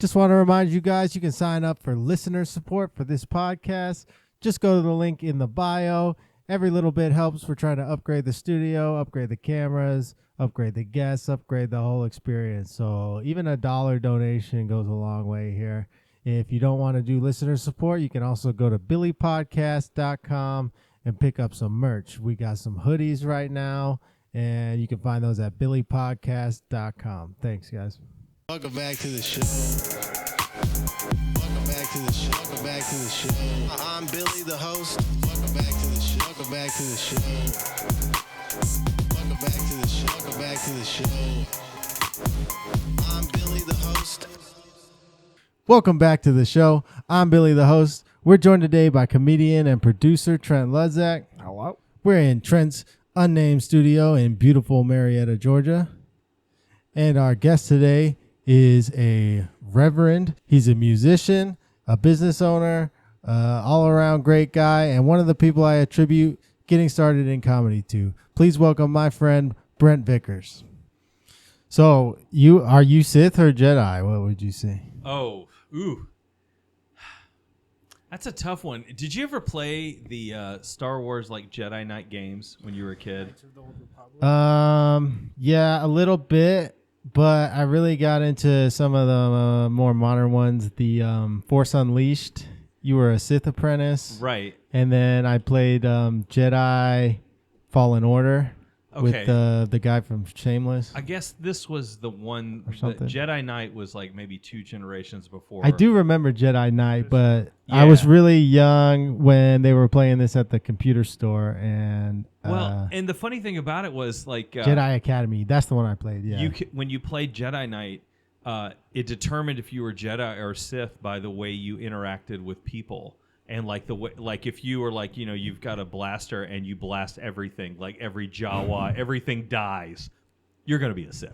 Just want to remind you guys, you can sign up for listener support for this podcast. Just go to the link in the bio. Every little bit helps. We're trying to upgrade the studio, upgrade the cameras, upgrade the guests, upgrade the whole experience. So even a $1 donation goes a long way here. If you don't want to do listener support, you can also go to billypodcast.com and pick up some merch. We got some hoodies right now, and you can find those at billypodcast.com. Thanks, guys. Welcome back to the show. Welcome back to the show. Welcome back to the show. I'm Billy, the host. Welcome back to the show. Welcome back to the show. Welcome back to the show. Welcome back to the show. I'm Billy, the host. Welcome back to the show. I'm Billy, the host. We're joined today by comedian and producer Trent Ludzack. Hello. We're in Trent's unnamed studio in beautiful Marietta, Georgia. And our guest today is a reverend. He's a musician, a business owner, all-around great guy, and one of the people I attribute getting started in comedy to. Please welcome my friend, Brent Vicars. So, are you Sith or Jedi? What would you say? That's a tough one. Did you ever play the Star Wars like Jedi Knight games when you were a kid? Yeah, a little bit. But I really got into some of the more modern ones. The Force Unleashed. You were a Sith apprentice. Right. And then I played Jedi Fallen Order with the guy from Shameless. I guess this was the one. Jedi Knight was like maybe 2 generations before. I do remember Jedi Knight, but I was really young when they were playing this at the computer store. And and the funny thing about it was like Jedi Academy. That's the one I played. Yeah. When you played Jedi Knight, it determined if you were Jedi or Sith by the way you interacted with people. And like the way, like if you were like, you've got a blaster and you blast everything, like every Jawa, everything dies, you're going to be a Sith.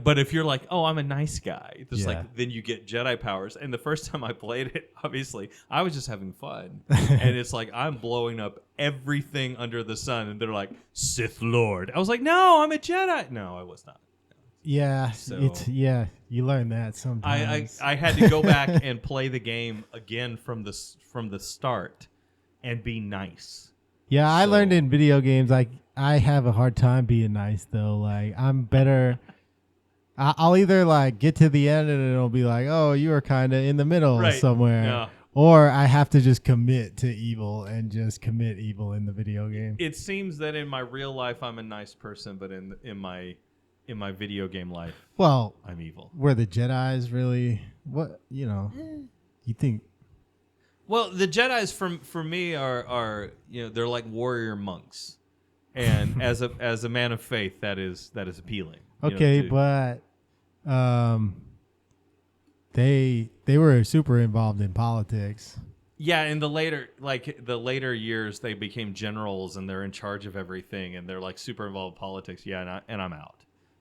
But if you're like, oh, I'm a nice guy, then you get Jedi powers. And the first time I played it, obviously, I was just having fun. And it's like, I'm blowing up everything under the sun. And they're like, Sith Lord. I was like, no, I'm a Jedi. No, I was not. Yeah, you learn that sometimes. I had to go back and play the game again from the start and be nice. Yeah, I learned in video games, like, I have a hard time being nice, though. Like, I'm better. I'll either, like, get to the end and it'll be like, oh, you were kind of in the middle somewhere. Yeah. Or I have to just commit to evil and just commit evil in the video game. It seems that in my real life, I'm a nice person, but in my video game life, well, I'm evil. Were the Jedis really you think? Well, the Jedis for me are they're like warrior monks, and as a man of faith, that is appealing. Okay, but they were super involved in politics. Yeah, in the later years, they became generals and they're in charge of everything, and they're like super involved in politics. Yeah, and I'm out.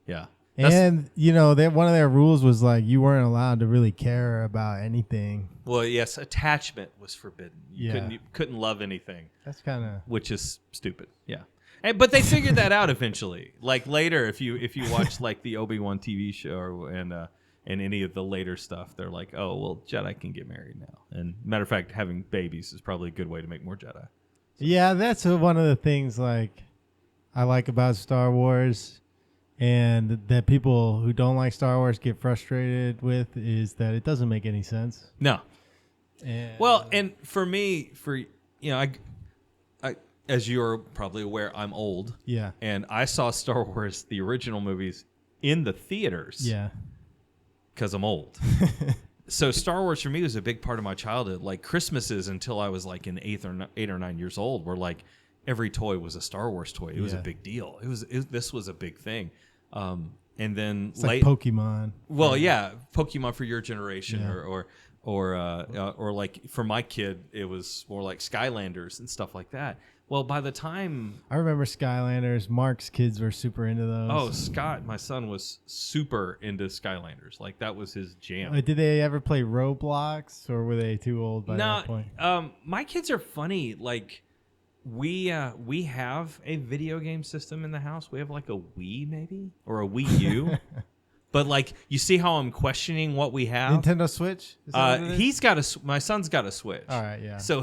Yeah. And, one of their rules was like you weren't allowed to really care about anything. Well, yes, attachment was forbidden. You couldn't love anything. That's kind of... Which is stupid. Yeah. But they figured that out eventually. Like later, if you watch like the Obi-Wan TV show and any of the later stuff, they're like, oh, well, Jedi can get married now. And matter of fact, having babies is probably a good way to make more Jedi. So. Yeah, that's one of the things like I like about Star Wars. And that people who don't like Star Wars get frustrated with is that it doesn't make any sense. No. And for me, I as you're probably aware, I'm old. Yeah. And I saw Star Wars, the original movies, in the theaters. Yeah. Because I'm old. So Star Wars for me was a big part of my childhood. Like Christmases until I was like in 8 or 9 years old were like every toy was a Star Wars toy. It was a big deal. This was a big thing. And then it's like Pokemon. Well, yeah, Pokemon for your generation, or like for my kid, it was more like Skylanders and stuff like that. Well, by the time I remember Skylanders, Mark's kids were super into those. Oh, Scott, my son was super into Skylanders. Like that was his jam. Did they ever play Roblox, or were they too old by that point? My kids are funny. Like we have a video game system in the house. We have like a Wii maybe or a Wii U. But like, you see how I'm questioning what we have? Nintendo Switch? Is that what it is? He's got my son's got a Switch. All right, yeah. So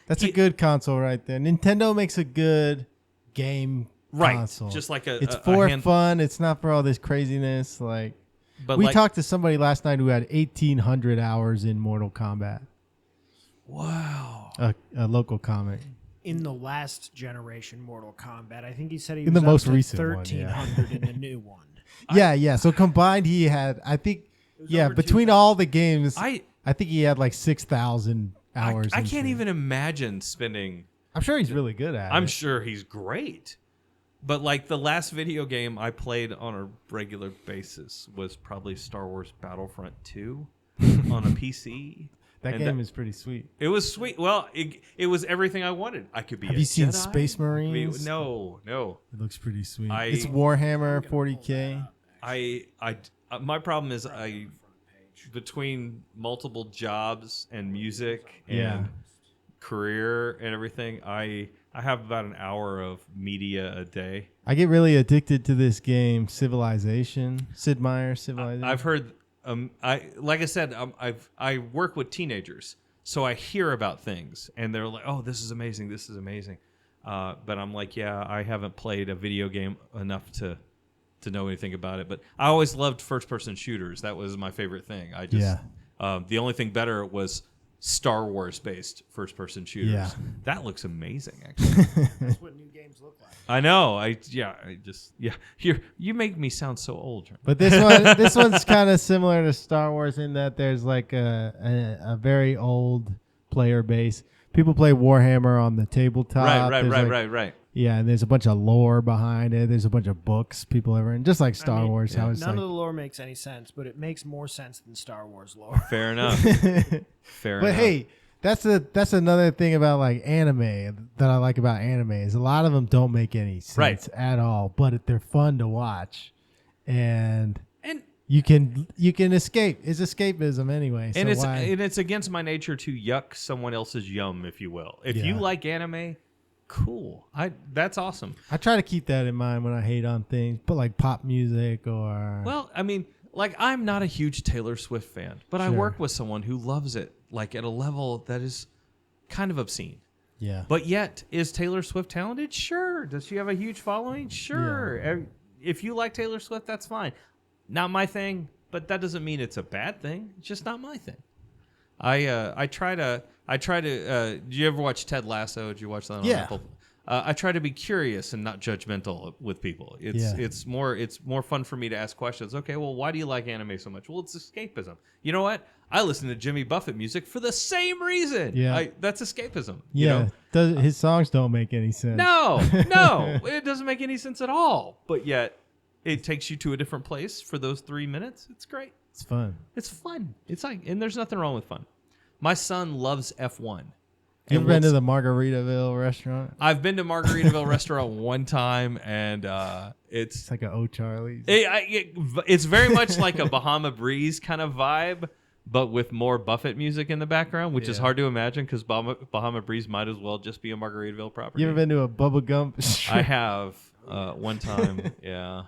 That's a good console right there. Nintendo makes a good game console. Just like it's for fun. It's not for all this craziness. Like, but we talked to somebody last night who had 1,800 hours in Mortal Kombat. Wow. A local comic. In the last generation Mortal Kombat, I think he said he in was the up most to recent 1,300 in the new one. Yeah. So combined, he had, I think, between all the games, I think he had like 6,000 hours. I can't even imagine spending. I'm sure he's really good at it. I'm sure he's great. But like the last video game I played on a regular basis was probably Star Wars Battlefront 2 on a PC. That game is pretty sweet. It was sweet. Well, it was everything I wanted. I could be. Have you seen Space Marines? No. It looks pretty sweet. It's Warhammer 40K. My problem is between multiple jobs and music and career and everything, I have about an hour of media a day. I get really addicted to this game, Civilization. Sid Meier's Civilization. I've heard. I work with teenagers, so I hear about things, and they're like, "Oh, this is amazing! This is amazing." But I'm like, "Yeah, I haven't played a video game enough to know anything about it." But I always loved first-person shooters. That was my favorite thing. The only thing better was Star Wars-based first-person shooters. Yeah. That looks amazing, actually. That's what new games look like. I know. You make me sound so old. But this one's kind of similar to Star Wars in that there's like a very old player base. People play Warhammer on the tabletop. Right. Yeah, and there's a bunch of lore behind it. There's a bunch of books people ever in, just like Star Wars. How it's none of the lore makes any sense, but it makes more sense than Star Wars lore. Fair enough. But hey, that's another thing about like anime that I like about anime is a lot of them don't make any sense at all, but they're fun to watch, and you can escape. It's escapism anyway. And it's against my nature to yuck someone else's yum, if you will. If you like anime. Cool. That's awesome. I try to keep that in mind when I hate on things, but like pop music or. Well, I mean, like I'm not a huge Taylor Swift fan, but I work with someone who loves it, like at a level that is kind of obscene. Yeah. But yet, is Taylor Swift talented? Sure. Does she have a huge following? Sure. Yeah. If you like Taylor Swift, that's fine. Not my thing, but that doesn't mean it's a bad thing. It's just not my thing. I try to. Did you ever watch Ted Lasso? Did you watch that on Apple? I try to be curious and not judgmental with people. It's more fun for me to ask questions. Okay, well, why do you like anime so much? Well, it's escapism. You know what? I listen to Jimmy Buffett music for the same reason. Yeah, that's escapism. Yeah, you know? His songs don't make any sense. No, it doesn't make any sense at all. But yet, it takes you to a different place for those 3 minutes. It's great. It's fun. It's fun. It's like, and there's nothing wrong with fun. My son loves F1. You ever been to the Margaritaville restaurant? I've been to Margaritaville restaurant one time, and it's like an O'Charlie's. It's very much like a Bahama Breeze kind of vibe, but with more Buffett music in the background, which is hard to imagine because Bahama Breeze might as well just be a Margaritaville property. You ever been to a Bubba Gump? I have one time. Yeah.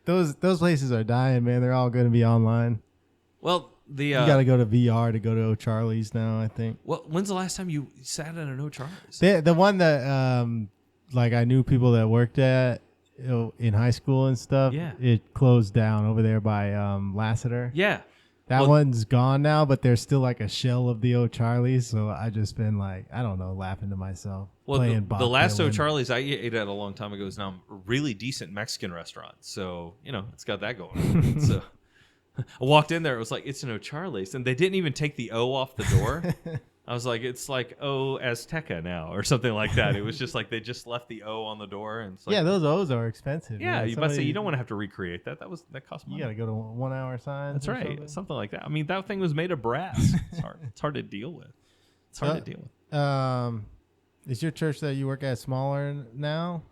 Those places are dying, man. They're all going to be online. Well, you got to go to VR to go to O'Charlie's now, I think. Well, when's the last time you sat at an O'Charlie's? The one that like I knew people that worked at in high school and stuff. Yeah. It closed down over there by Lassiter. Yeah. That one's gone now, but there's still like a shell of the O'Charlie's. So I just been like, I don't know, laughing to myself. Well, the last O'Charlie's I ate at a long time ago is now a really decent Mexican restaurant. So, it's got that going on. So I walked in there. It was like, it's an O'Charlie's. And they didn't even take the O off the door. I was like, it's like O Azteca now or something like that. It was just like they just left the O on the door. And it's like, yeah, those O's are expensive. Yeah, you must say you don't want to have to recreate that. That cost money. You got to go to 1 hour signs. That's right. Something like that. I mean, that thing was made of brass. It's hard to deal with. Is your church that you work at smaller now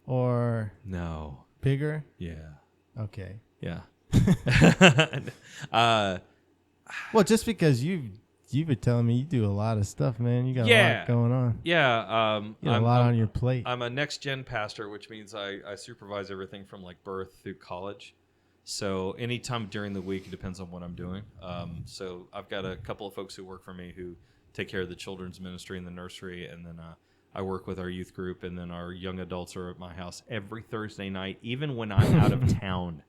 or no bigger? Yeah. Okay. Yeah. Well, just because you've been telling me you do a lot of stuff, man. You got a lot going on. Yeah. You got a lot on your plate. I'm a next gen pastor, which means I supervise everything from like birth through college. So anytime during the week, it depends on what I'm doing. So I've got a couple of folks who work for me who take care of the children's ministry and the nursery, and then I work with our youth group, and then our young adults are at my house every Thursday night, even when I'm out of town.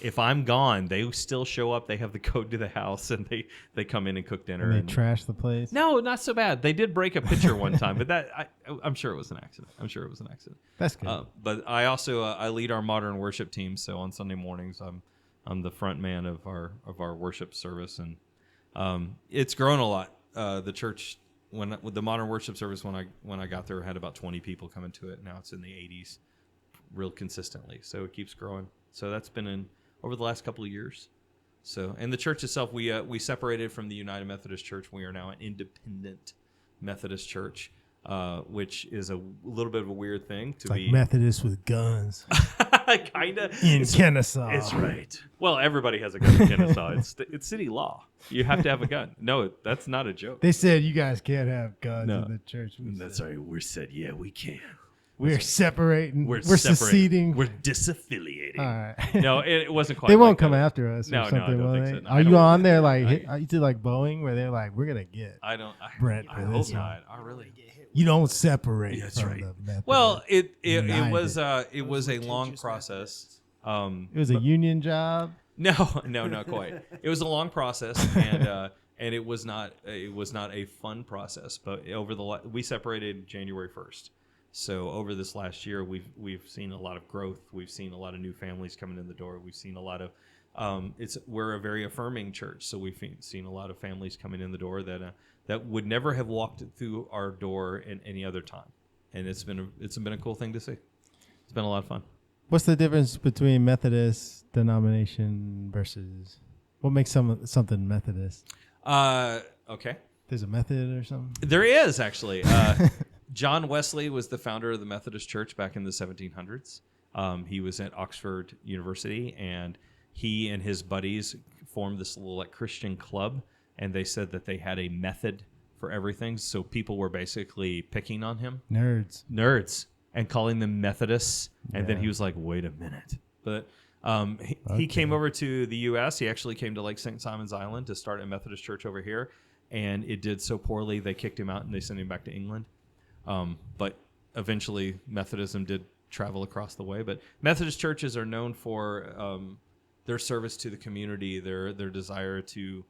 If I'm gone, they still show up. They have the code to the house, and they come in and cook dinner. And they trash the place? No, not so bad. They did break a pitcher one time, but I'm sure it was an accident. That's good. But I also I lead our modern worship team. So on Sunday mornings, I'm the front man of our worship service, and it's grown a lot. The church with the modern worship service when I got there had about 20 people coming to it. Now it's in the 80s, real consistently. So it keeps growing. So that's been over the last couple of years. So, and the church itself, we separated from the United Methodist Church. We are now an independent Methodist church, which is a little bit of a weird thing to it's be. Like Methodist with guns. Kinda. In Kennesaw. It's right. Well, everybody has a gun in Kennesaw. It's city law. You have to have a gun. No, that's not a joke. They said you guys can't have guns No. in the church. That's right. We said, yeah, we can. We're separating. We're separating. seceding. We're disaffiliating. All right. No, it wasn't quite. They won't like come that. after us No, or something, no, I don't will think they? so. No, Are I you don't- on there like I- you did like Boeing where they're like, we're gonna get I don't. Brent I for hope this one. not. I really. You don't separate That's from right. the Methodist. Well, it United. was a long litigious process. It was a union job. No, not quite. It was a long process, and it was not a fun process. But we separated January 1st. So over this last year, we've seen a lot of growth. We've seen a lot of new families coming in the door. We've seen a lot of we're a very affirming church, so we've seen a lot of families coming in the door that would never have walked through our door in any other time, and it's been a cool thing to see. It's been a lot of fun. What's the difference between Methodist denomination versus what makes something Methodist? Okay. There's a method or something. There is actually. John Wesley was the founder of the Methodist Church back in the 1700s. He was at Oxford University, and he and his buddies formed this little Christian club, and they said that they had a method for everything. So people were basically picking on him. Nerds. And calling them Methodists. And then he was like, wait a minute. But he came over to the U.S. He actually came to Lake St. Simon's Island to start a Methodist church over here. And it did so poorly, they kicked him out and they sent him back to England. But eventually Methodism did travel across the way. But Methodist churches are known for their service to the community, their desire to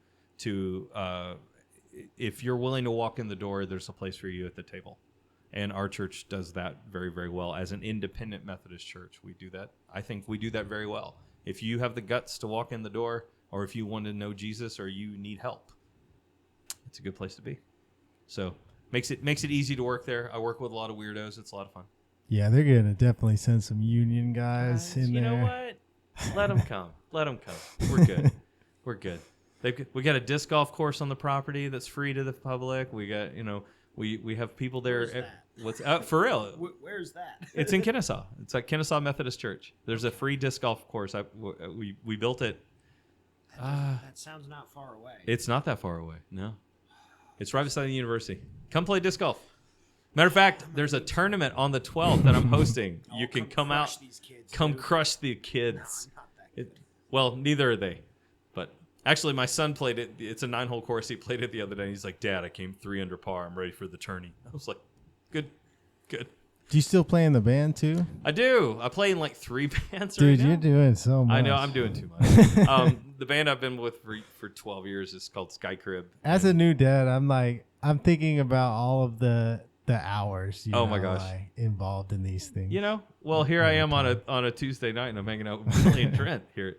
if you're willing to walk in the door, there's a place for you at the table. And our church does that very, very well. As an independent Methodist church, we do that. I think we do that very well. If you have the guts to walk in the door, or if you want to know Jesus, or you need help, it's a good place to be. So makes it easy to work there. I work with a lot of weirdos. It's a lot of fun. Yeah, they're gonna definitely send some union guys in you there. know what? Let them come. We're good. We're good. We got a disc golf course on the property that's free to the public. We got we have people there. Where's For real? Where's that? It's in Kennesaw. It's at Kennesaw Methodist Church. There's a free disc golf course. We built it. That sounds not far away. It's not that far away. No, it's right beside the university. Come play disc golf. Matter of fact, there's a tournament on the 12th that I'm hosting. You can come out, these kids, come crush the kids. No, I'm not that good. Well, neither are they. But actually, my son played it. It's a 9-hole course. He played it the other day. He's like, Dad, I came 3 under par. I'm ready for the tourney. I was like, good. Do you still play in the band too? I do. I play in like 3 bands Dude, right now. you're doing so much. I know. I'm doing too much. The band I've been with for 12 years is called Sky Crib. As a new dad, I'm thinking about all of the hours. Oh my gosh. like, involved in these things. Well, here I am on a Tuesday night, and I'm hanging out with Billy and Trent here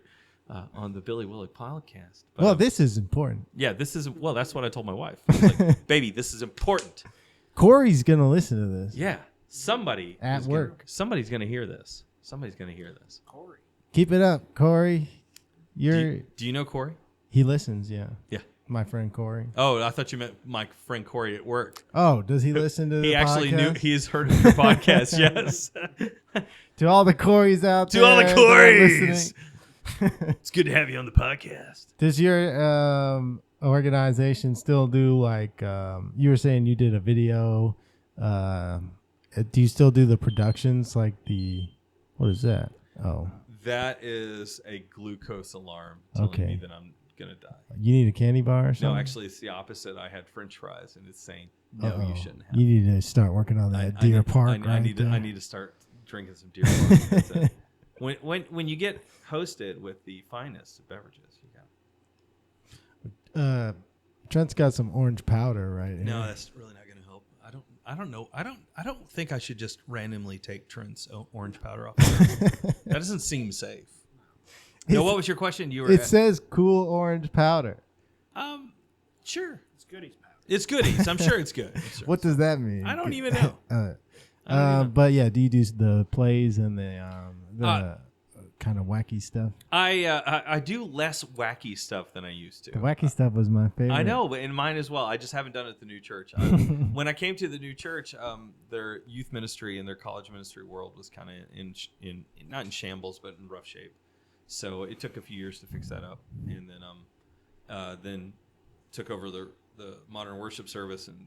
on the Billy Willig podcast. But, Well, this is important. yeah, that's what I told my wife. I was like, baby, this is important. Corey's gonna listen to this. Yeah, somebody At is work. somebody's gonna hear this. Somebody's gonna hear this. Corey. Keep it up, Corey. Do you know Corey? He listens. Yeah. Yeah. My friend Corey. Oh, I thought you meant my friend Corey at work. Oh, does he listen to the He actually knew. podcast? He's heard of your podcast. Yes. To all the Corys out there. To all the that are Corys. listening. It's good to have you on the podcast. Does your organization still do like you were saying you did a video? Do you still do the productions like what is that? Oh, That is a glucose alarm telling me that I'm going to die. You need a candy bar or something? No, actually, it's the opposite. I had French fries, and it's saying, no, you shouldn't have. You need to start working on that Deer Park. I need to start drinking some Deer Park. That's it. When you get hosted with the finest of beverages, you got. Trent's got some orange powder right here. No, that's really not going to help. I don't know. I don't think I should just randomly take Trent's orange powder off. That doesn't seem safe. No, what was your question? It says cool orange powder. Sure. It's goodies powder. It's goodies. I'm sure it's good. What does that mean? I don't even know. But yeah, do you do the plays and the kind of wacky stuff? I do less wacky stuff than I used to. The wacky stuff was my favorite. I know, but in mine as well. I just haven't done it at the new church. When I came to the new church, their youth ministry and their college ministry world was kind of in not in shambles, but in rough shape. So it took a few years to fix that up, and then took over the modern worship service, and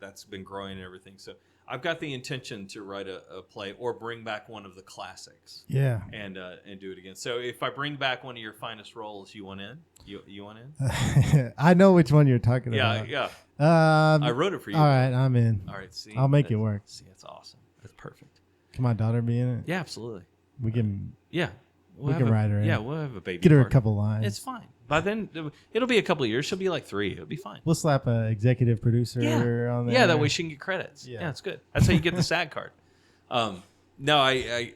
that's been growing and everything. So I've got the intention to write a play or bring back one of the classics. Yeah. And do it again. So if I bring back one of your finest roles, you want in? You want in? I know which one you're talking about. Yeah. I wrote it for you. All right, I'm in. All right, see. I'll make it work. See, that's awesome. That's perfect. Can my daughter be in it? Yeah, absolutely. We can. Yeah. We can write her in. Yeah, we'll have a baby. Get her party. a couple lines. It's fine. By then, it'll be a couple of years. She'll be like 3. It'll be fine. We'll slap an executive producer on there. Yeah, that way she can get credits. Yeah, it's good. That's how you get the SAG card. No, I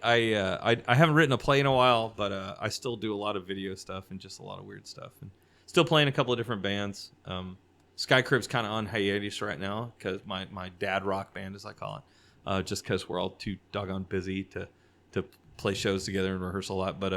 haven't written a play in a while, but I still do a lot of video stuff and just a lot of weird stuff, and still playing a couple of different bands. Sky Crib's kind of on hiatus right now because my dad rock band, as I call it, just because we're all too doggone busy to play shows together and rehearse a lot. But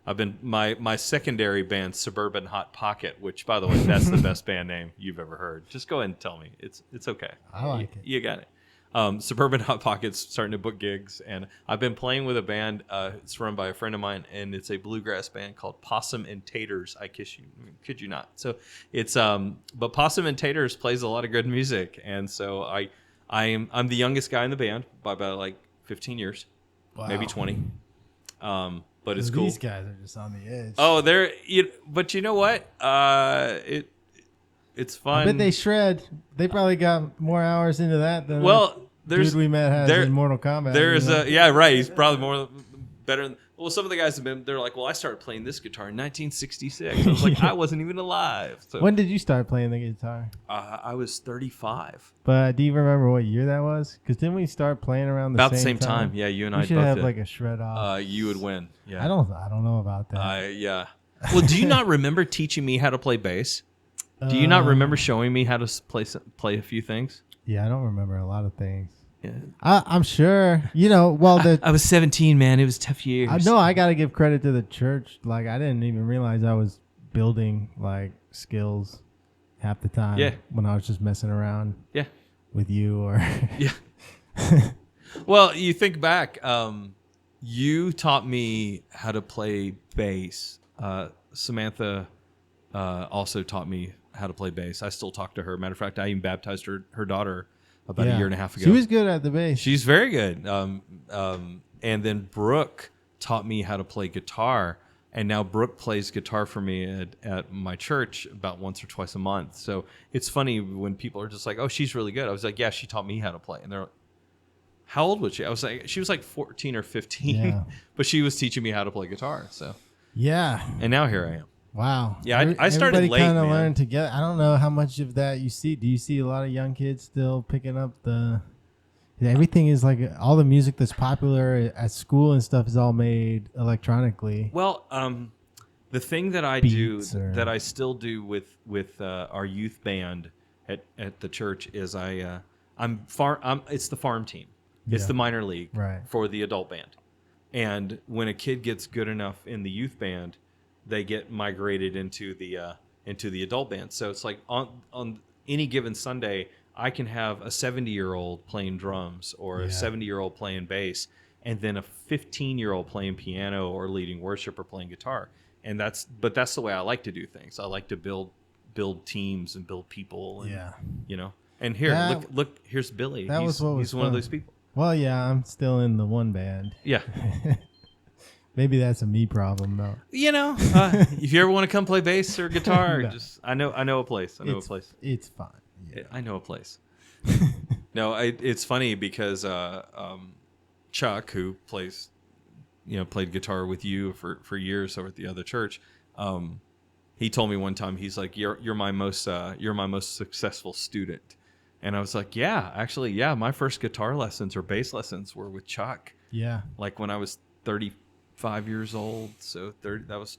I've been my secondary band, Suburban Hot Pocket, which, by the way, that's the best band name you've ever heard. Just go ahead and tell me. It's okay. I like it. You got it. Suburban Hot Pocket's starting to book gigs, and I've been playing with a band. It's run by a friend of mine, and it's a bluegrass band called Possum and Taters. Kid you not. So it's but Possum and Taters plays a lot of good music, and so I'm the youngest guy in the band by about like 15 years, maybe 20. But it's cool. These guys are just on the edge. Oh, but you know what? It's fun. I bet they shred. They probably got more hours into that than dude we met has in Mortal Kombat. There's right. He's probably more better. Well, some of the guys they're like, well, I started playing this guitar in 1966. I was like, I wasn't even alive. So, when did you start playing the guitar? I was 35. But do you remember what year that was? Because didn't we start playing around the same time? Yeah, you and I should both have did. like a shred off. You would win. Yeah. I don't know about that. Yeah. Well, do you not remember teaching me how to play bass? Do you not remember showing me how to play a few things? Yeah, I don't remember a lot of things. Yeah. I'm sure. I was 17, man. It was tough years. I know. I got to give credit to the church. Like, I didn't even realize I was building like skills half the time. Yeah. When I was just messing around. Yeah. With you or. Yeah. Well, you think back. You taught me how to play bass. Samantha also taught me how to play bass. I still talk to her. Matter of fact, I even baptized her daughter about a year and a half ago. She was good at the bass. She's very good. And then Brooke taught me how to play guitar, and now Brooke plays guitar for me at my church about once or twice a month. So it's funny when people are just like, "Oh, she's really good." I was like, "Yeah, she taught me how to play." And they're like, "How old was she?" I was like, "She was like 14 or 15," but she was teaching me how to play guitar. So yeah, and now here I am. Wow. Yeah, I started late. Everybody kind of learned together. I don't know how much of that you see. Do you see a lot of young kids still picking up everything is like all the music that's popular at school and stuff is all made electronically. Well, the thing that I that I still do with our youth band at the church is it's the farm team. It's the minor league for the adult band. And when a kid gets good enough in the youth band, they get migrated into the adult band. So it's like on any given Sunday, I can have a 70-year-old playing drums or a 70-year-old playing bass, and then a 15-year-old playing piano or leading worship or playing guitar. And that's the way I like to do things. I like to build teams and build people. And, And here, look, here's Billy. He's one of those people. Well, yeah, I'm still in the one band. Yeah. Maybe that's a me problem though. If you ever want to come play bass or guitar, No. just I know a place. It's fine. Yeah. I know a place. No, it's funny because Chuck, who plays, played guitar with you for years over at the other church, he told me one time, he's like, you're my most successful student. And I was like, yeah, my first guitar lessons or bass lessons were with Chuck. Yeah. Like when I was 35 years old. So that was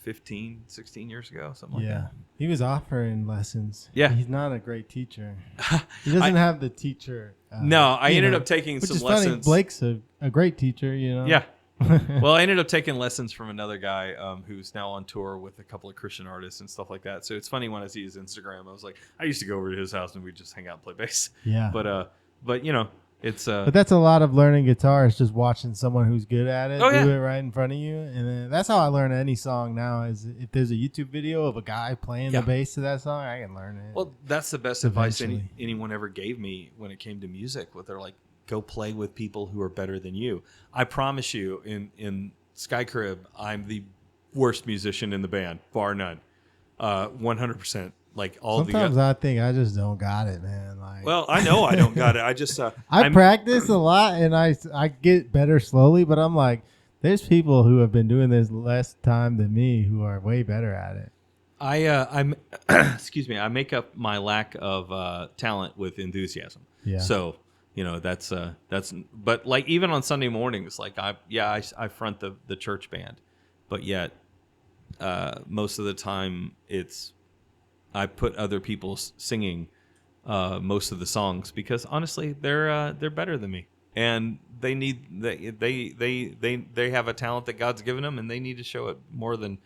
15, 16 years ago, something like that. He was offering lessons. Yeah. He's not a great teacher. He doesn't have the teacher. No, I ended up taking which some is lessons. Funny. Blake's a great teacher, Yeah. Well, I ended up taking lessons from another guy who's now on tour with a couple of Christian artists and stuff like that. So it's funny when I see his Instagram, I was like, I used to go over to his house and we'd just hang out and play bass. Yeah. But it's But that's a lot of learning guitar is just watching someone who's good at it Oh, do yeah. it right in front of you. And then that's how I learn any song now is if there's a YouTube video of a guy playing the bass to that song, I can learn it. Well, that's the best advice Eventually. anyone ever gave me when it came to music. What they're like, go play with people who are better than you. I promise you, in Sky Crib, I'm the worst musician in the band, bar none. 100%. Like all Sometimes I think I just don't got it, man. Like, well, I know I don't got it. I just I practice a lot and I get better slowly, but I'm like, there's people who have been doing this less time than me who are way better at it. I'm excuse me. I make up my lack of talent with enthusiasm. Yeah. So that's but like even on Sunday mornings, like I front the church band, but yet most of the time I put other people singing most of the songs because honestly they're better than me and they have a talent that God's given them and they need to show it more than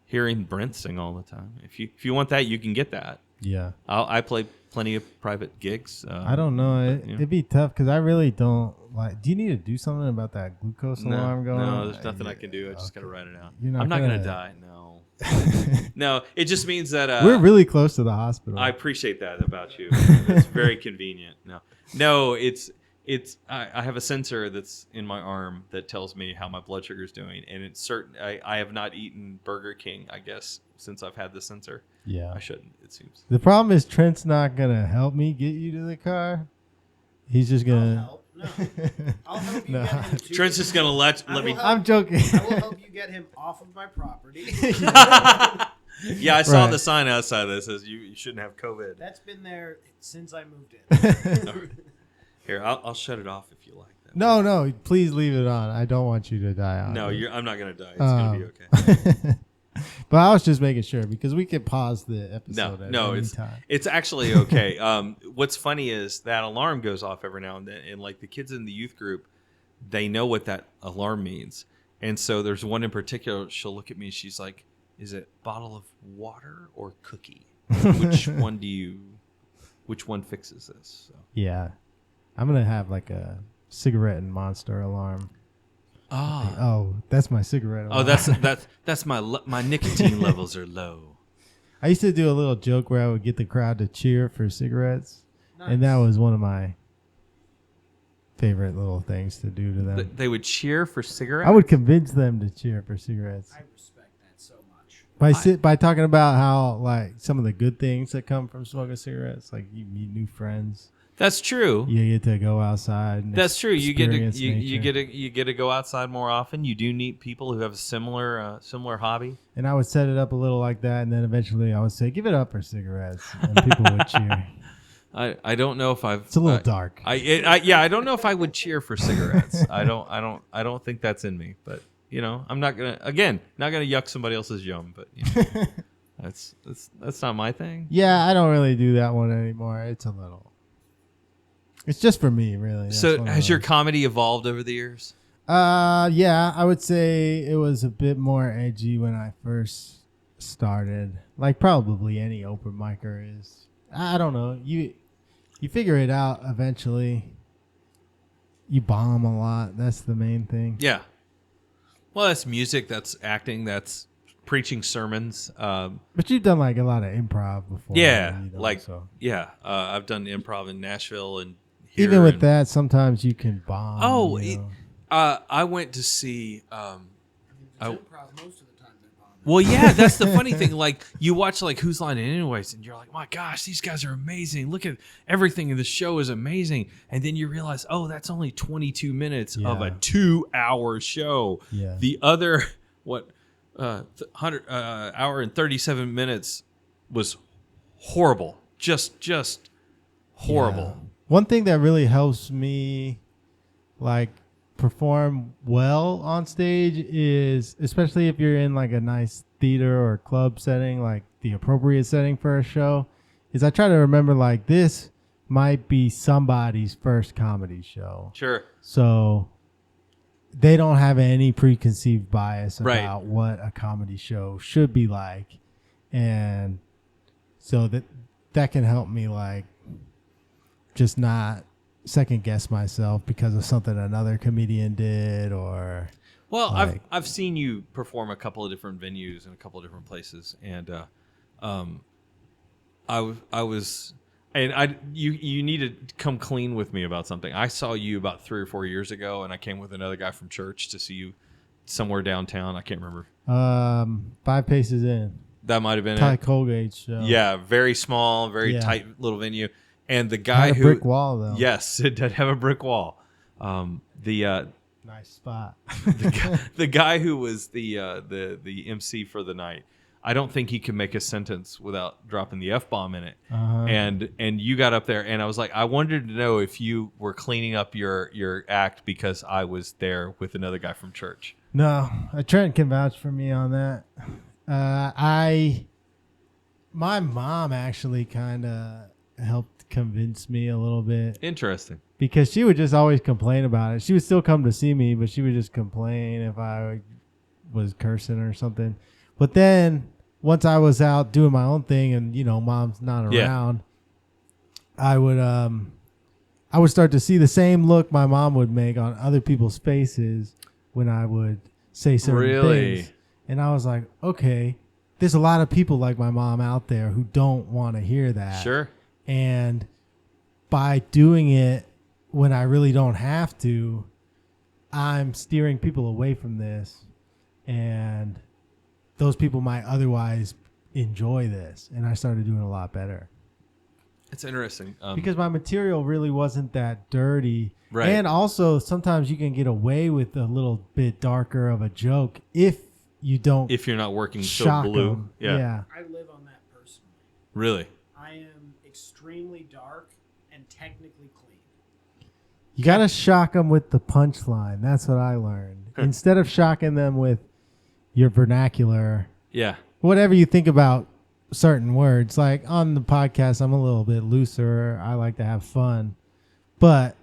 hearing Brent sing all the time. If you want that, you can get that. Yeah. I play plenty of private gigs. I don't know. It'd be tough because I really don't like. Do you need to do something about that glucose alarm going? No, there's nothing I can do. I just got to write it out. You're I'm not gonna going to die. No. No, it just means that we're really close to the hospital. I appreciate that about you. It's very convenient. No, it's I have a sensor that's in my arm that tells me how my blood sugar is doing, and it's certain. I have not eaten Burger King, I guess, since I've had the sensor. Yeah, I shouldn't. It seems. The problem is Trent's not gonna help me get you to the car. He's just gonna. I'll help you No. get him to Trent's just gonna let me. I'm joking. I will help you get him off of my property. Yeah, I saw Right. the sign outside that says you shouldn't have COVID. That's been there since I moved in. Here, I'll shut it off if you like that. No, please leave it on. I don't want you to die on No, it. I'm not gonna die. It's gonna be okay. But I was just making sure because we could pause the episode at No, any time. it's actually okay. What's funny is that alarm goes off every now and then, and like the kids in the youth group, they know what that alarm means. And so there's one in particular. She'll look at me. She's like, "Is it bottle of water or cookie? Which one fixes this?" So. Yeah. I'm going to have like a cigarette and monster alarm. Oh, that's my cigarette alarm. Oh, that's my nicotine levels are low. I used to do a little joke where I would get the crowd to cheer for cigarettes. Nice. And that was one of my favorite little things to do to them. They would cheer for cigarettes? I would convince them to cheer for cigarettes. I respect that so much. By talking about how like some of the good things that come from smoking cigarettes, like you meet new friends, That's true. you get to go outside. And That's true. You get to experience you nature. get to go outside more often. You do meet people who have a similar hobby. And I would set it up a little like that, and then eventually I would say, "Give it up for cigarettes," and people would cheer. I don't know if I've. It's a little dark. I don't know if I would cheer for cigarettes. I don't think that's in me. But I'm not gonna yuck somebody else's yum. But that's not my thing. Yeah, I don't really do that one anymore. It's a little. It's just for me, really. That's So one of has your those. comedy evolved over the years? Yeah, I would say it was a bit more edgy when I first started. Like probably any open micer is. I don't know. You figure it out eventually. You bomb a lot. That's the main thing. Yeah. Well, that's music. That's acting. That's preaching sermons. But you've done like a lot of improv before. Yeah, so. I've done improv in Nashville and here. Even with and- that, sometimes you can bomb. Oh, you know. I went to see I- Improv most of the time they're bombing. Well, yeah, that's the funny thing. Like, you watch like Who's Line It Anyways, and you're like, my gosh, these guys are amazing. Look at everything in the show is amazing. And then you realize, oh, that's only 22 minutes of a 2-hour show. Yeah. The other 100 hour and 37 minutes was horrible. Just horrible. Yeah. One thing that really helps me like perform well on stage is, especially if you're in like a nice theater or club setting, like the appropriate setting for a show, is I try to remember like this might be somebody's first comedy show. Sure. So they don't have any preconceived bias Right. about what a comedy show should be like. And so that can help me like just not second guess myself because of something another comedian did or Well, like, I've seen you perform a couple of different venues in a couple of different places, and you need to come clean with me about something. I saw you about 3 or 4 years ago, and I came with another guy from church to see you somewhere downtown. I can't remember. 5 Paces In. That might have been Ty it. Colgate's show. Yeah, very small, very Yeah. tight little venue, and the Had guy a who brick wall though. yes, it did have a brick wall. Nice spot. The guy who was the MC for the night, I don't think he could make a sentence without dropping the F-bomb in it. Uh-huh. And you got up there, and I was like, I wanted to know if you were cleaning up your act because I was there with another guy from church. No, Trent can vouch for me on that. My mom actually kind of helped convince me a little bit Interesting. because she would just always complain about it. She would still come to see me, but she would just complain if I was cursing or something. But then once I was out doing my own thing and, mom's not Yeah. around, I would start to see the same look my mom would make on other people's faces when I would say certain Really? things. And I was like, okay, there's a lot of people like my mom out there who don't want to hear that. Sure. And by doing it when I really don't have to, I'm steering people away from this. And those people might otherwise enjoy this. And I started doing a lot better. It's interesting. Because my material really wasn't that dirty. Right. And also, sometimes you can get away with a little bit darker of a joke if you don't if you're not working so shock blue. 'em. Yeah. I live on that personally. Really? I am extremely dark and technically clean. You got to shock them with the punchline. That's what I learned. Instead of shocking them with your vernacular, Yeah. whatever you think about certain words. Like on the podcast, I'm a little bit looser. I like to have fun. But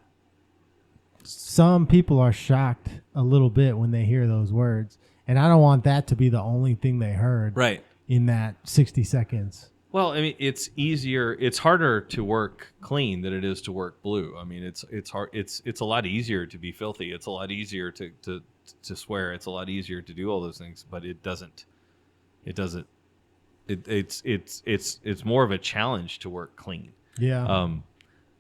some people are shocked a little bit when they hear those words. And I don't want that to be the only thing they heard Right. in that 60 seconds. Well, I mean, it's easier. It's harder to work clean than it is to work blue. I mean, it's hard. It's a lot easier to be filthy. It's a lot easier to swear. It's a lot easier to do all those things. But it doesn't. It's more of a challenge to work clean. Yeah.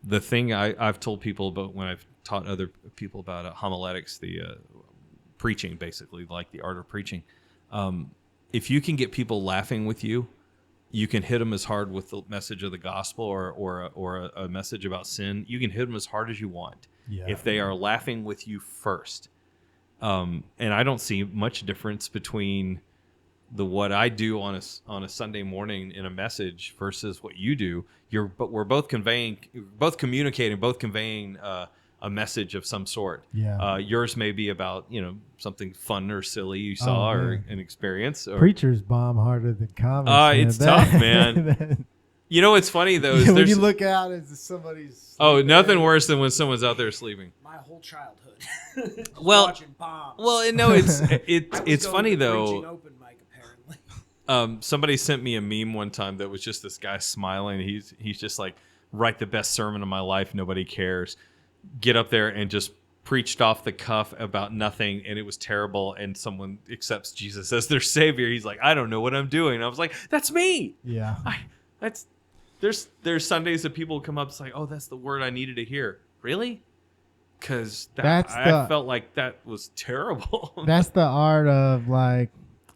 The thing I've told people about when I've taught other people about homiletics, the preaching, basically, like the art of preaching. If you can get people laughing with you, you can hit them as hard with the message of the gospel or a message about sin. You can hit them as hard as you want. Yeah. If they are laughing with you first. And I don't see much difference between what I do on a Sunday morning in a message versus what you do. But we're both communicating, both conveying a message of some sort. Yeah. Yours may be about something fun or silly you saw or an experience. Or, Preachers bomb harder than comics. it's tough, man. You know what's funny though is when there's you look out at somebody's nothing worse than when someone's out there sleeping. My whole childhood. Well- watching bombs. Well, no, it's I was going funny to though. preaching open mic, apparently. Somebody sent me a meme one time that was just this guy smiling. He's just like, write the best sermon of my life. Nobody cares. Get up there and just preached off the cuff about nothing, and it was terrible. And someone accepts Jesus as their savior. He's like, I don't know what I'm doing. I was like, that's me. Yeah. There's Sundays that people come up and say, oh, that's the word I needed to hear. Really? because That's I felt like that was terrible. That's the art of like.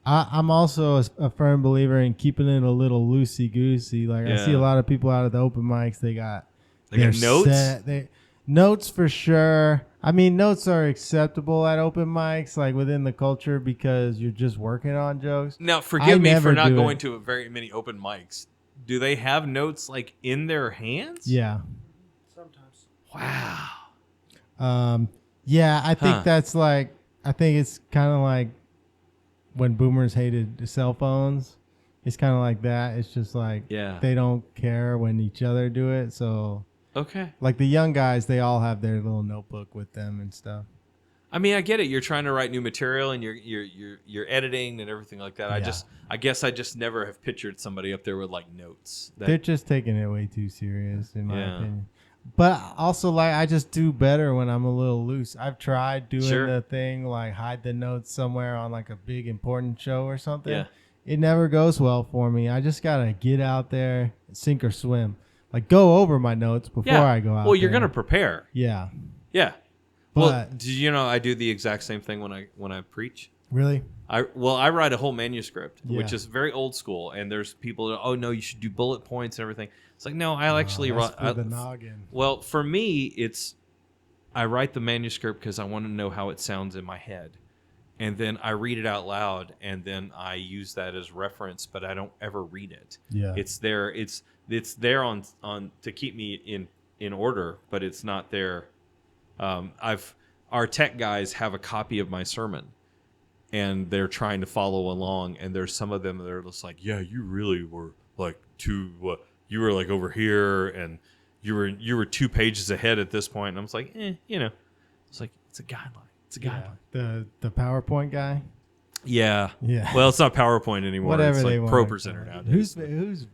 I'm also a firm believer in keeping it a little loosey goosey. Like I see a lot of people out at the open mics. They got notes. Notes for sure. I mean, notes are acceptable at open mics, like within the culture, because you're just working on jokes. Now, forgive me for not going to very many open mics. Do they have notes like in their hands? Yeah. Sometimes. Wow. Yeah, I think that's like. I think it's kind of like when boomers hated the cell phones. It's kind of like that. It's just like they don't care when each other do it. So like the young guys, they all have their little notebook with them and stuff. I mean, I get it. You're trying to write new material and you're editing and everything like that. Yeah. I guess I just never have pictured somebody up there with like notes. They're just taking it way too serious, in my opinion. But also, like, I just do better when I'm a little loose. I've tried doing the thing, like hide the notes somewhere on like a big important show or something. Yeah. It never goes well for me. I just gotta get out there, sink or swim. Like go over my notes before I go out. Well, you're gonna prepare. Yeah. Yeah. But, well, do you know I do the exact same thing when I preach? Really? I write a whole manuscript, which is very old school, and there's people that, oh no, you should do bullet points and everything. It's like, no, I actually write the noggin. Well, for me, I write the manuscript because I want to know how it sounds in my head, and then I read it out loud, and then I use that as reference, but I don't ever read it. Yeah, it's there. It's there on to keep me in order, but it's not there. Our tech guys have a copy of my sermon, and they're trying to follow along, and there's some of them that are just like, yeah, you really were like you were like over here, and you were 2 pages ahead at this point. And I was like, it's like it's a guideline. It's a guideline. Yeah. The PowerPoint guy. Yeah. Yeah. Well, it's not PowerPoint anymore. Whatever it's they like want. ProPresenter nowadays.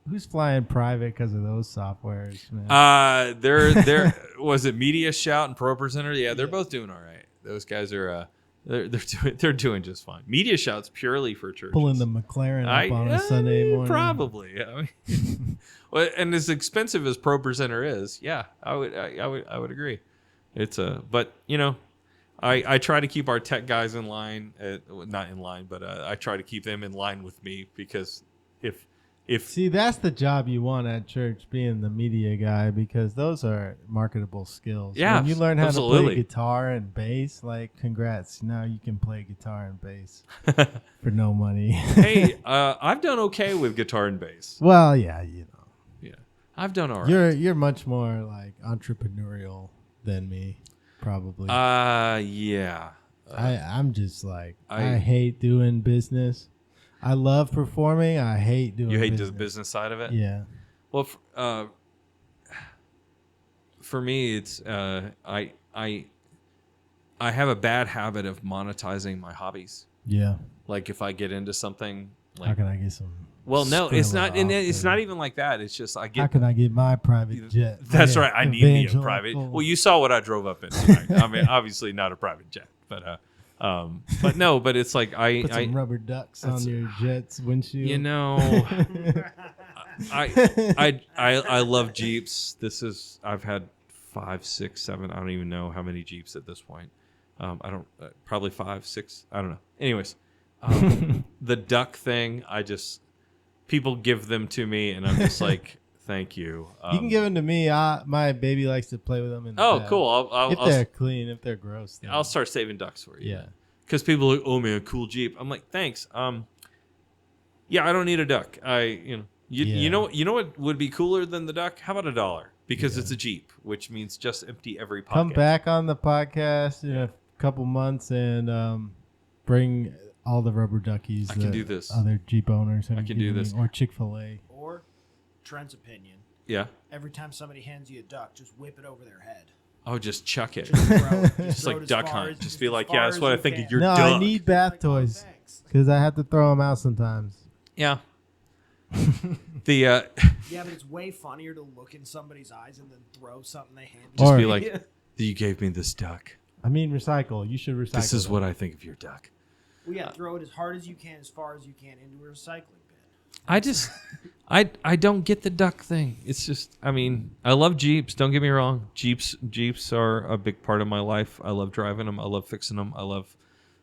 Who's flying private because of those softwares, man? There was it Media Shout and ProPresenter. Yeah, they're both doing all right. Those guys are they're doing just fine. Media Shout's purely for churches. Pulling the McLaren up on a Sunday morning. Probably. I mean, well, and as expensive as ProPresenter is, yeah, I would agree. It's but I try to keep our tech guys in line, not in line, but I try to keep them in line with me, because if that's the job you want at church, being the media guy, because those are marketable skills. Yeah, when you learn how to play guitar and bass, like, congrats, now you can play guitar and bass for no money. Hey, I've done okay with guitar and bass. Well, yeah, yeah, I've done all right. You're much more like entrepreneurial than me, probably. Yeah. I'm just like, I hate doing business. I love performing. I hate doing. You hate business. the business side of it. Yeah. Well, for me, it's I have a bad habit of monetizing my hobbies. Yeah. Like if I get into something, like, how can I get some? Well, no, it's not. And it's not even like that. It's just I get. How can I get my private jet? That's right. I need me a private. Well, you saw what I drove up in tonight. I mean, obviously not a private jet, but it's like put some rubber ducks on your jet's windshield. I love Jeeps. I've had 5, 6, 7. I don't even know how many Jeeps at this point. Probably 5, 6. I don't know. Anyways, the duck thing, people give them to me, and I'm just like, thank you. You can give them to me. My baby likes to play with them. In the bed. Cool. If they're clean, if they're gross, then I'll start saving ducks for you. Yeah. Because people are like, oh man, cool Jeep. I'm like, thanks. Yeah, I don't need a duck. You know what would be cooler than the duck? How about $1? Because it's a Jeep, which means just empty every pocket. Come back on the podcast in a couple months and bring all the rubber duckies. I can do this. Other Jeep owners. I can do this. Or Chick-fil-A. Or Trent's opinion. Yeah. Every time somebody hands you a duck, just whip it over their head. Oh, just chuck it. Just throw it. Just like duck hunt. Just be like, yeah, that's what I think of your duck. duck. I need bath toys because I have to throw them out sometimes. Yeah. Yeah, but it's way funnier to look in somebody's eyes and then throw something they hand you. Just be like, you gave me this duck. I mean, recycle. You should recycle. This is what I think of your duck. Well, yeah, throw it as hard as you can, as far as you can into a recycling bin. I don't get the duck thing. It's just, I mean, I love Jeeps. Don't get me wrong. Jeeps are a big part of my life. I love driving them. I love fixing them. I love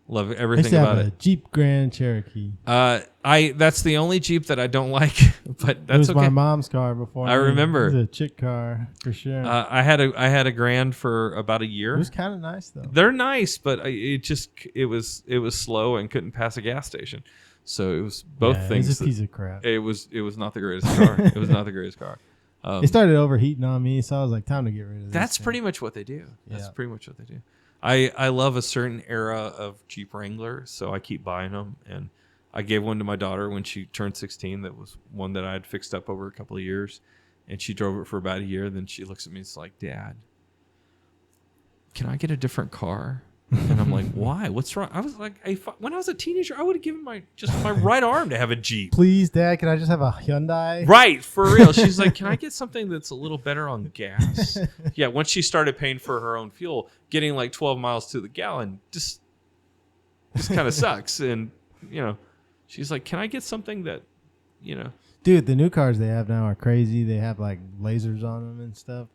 I used everything to have about a it. Jeep Grand Cherokee. That's the only Jeep that I don't like, but It that's was okay. my mom's car before. I remember. It was a chick car for sure. I had a Grand for about a year. It was kind of nice though. They're nice, but it was slow and couldn't pass a gas station. So it was both things. It was a piece of crap. It was not the greatest car. It was not the greatest car. It started overheating on me, so I was like, time to get rid of this. That's thing. pretty much what they do. That's Yeah. pretty much what they do. I love a certain era of Jeep Wrangler, so I keep buying them. And I gave one to my daughter when she turned 16. That was one that I had fixed up over a couple of years. And she drove it for about a year. Then she looks at me and is like, Dad, can I get a different car? And I'm like, why? What's wrong? I was like, when I was a teenager, I would have given my right arm to have a Jeep. Please, Dad, can I just have a Hyundai? Right, for real. She's like, can I get something that's a little better on gas? Yeah, once she started paying for her own fuel, getting like 12 miles to the gallon just kind of sucks. And, she's like, can I get something that, Dude, the new cars they have now are crazy. They have like lasers on them and stuff.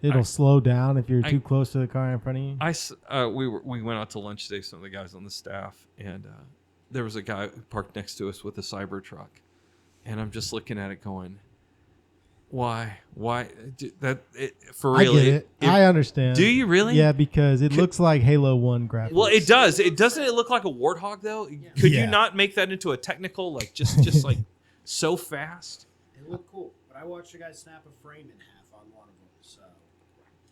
It'll slow down if you're too close to the car in front of you. We went out to lunch today, some of the guys on the staff, and there was a guy who parked next to us with a Cybertruck. And I'm just looking at it going, why? For real? I get it. I understand. Do you really? Yeah, because it looks like Halo 1 graphics. Well, it does. Doesn't it look like a Warthog though? Could you not make that into a technical, like just like so fast? They look cool, but I watched a guy snap a frame in half on one of them, so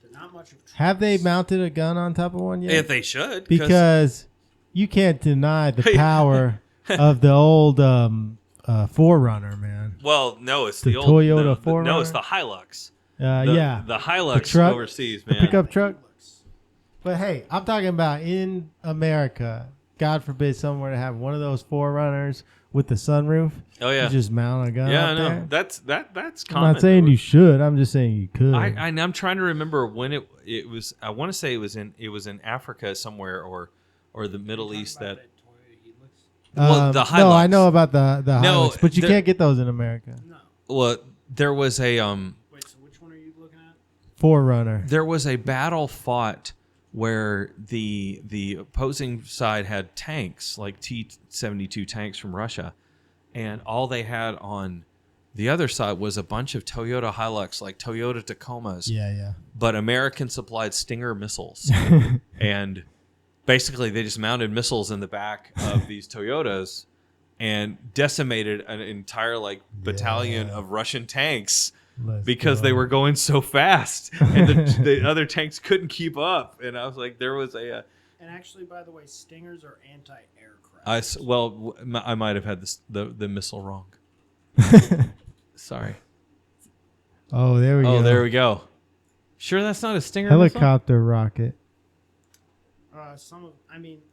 they're not much of. Have they mounted a gun on top of one yet? If they should, because you can't deny the power of the old 4Runner, man. Well, no, it's the the old Toyota 4Runner. No, it's the Hilux. The Hilux truck, overseas, the man. pickup truck. But hey, I'm talking about in America. God forbid someone were to have one of those 4Runners with the sunroof. Oh yeah, you just mount a gun. Yeah, up I know. there. That's common. I'm not saying you should. I'm just saying you could. I'm trying to remember when it was. I want to say it was in Africa somewhere or the Middle East that. Well, the Hilux. No, I know about the No, Hilux, but you can't get those in America. No. Well, there was a Wait, so which one are you looking at? 4Runner. There was a battle fought where the opposing side had tanks, like T-72 tanks from Russia, and all they had on the other side was a bunch of Toyota Hilux, like Toyota Tacomas. Yeah. But American supplied Stinger missiles. And basically they just mounted missiles in the back of these Toyotas and decimated an entire battalion of Russian tanks. Because they were going so fast and the other tanks couldn't keep up. And I was like, there was a... And actually, by the way, Stingers are anti-aircraft. I might have had the missile wrong. Sorry. Oh, there we go. Oh, there we go. Sure that's not a Stinger helicopter rocket. I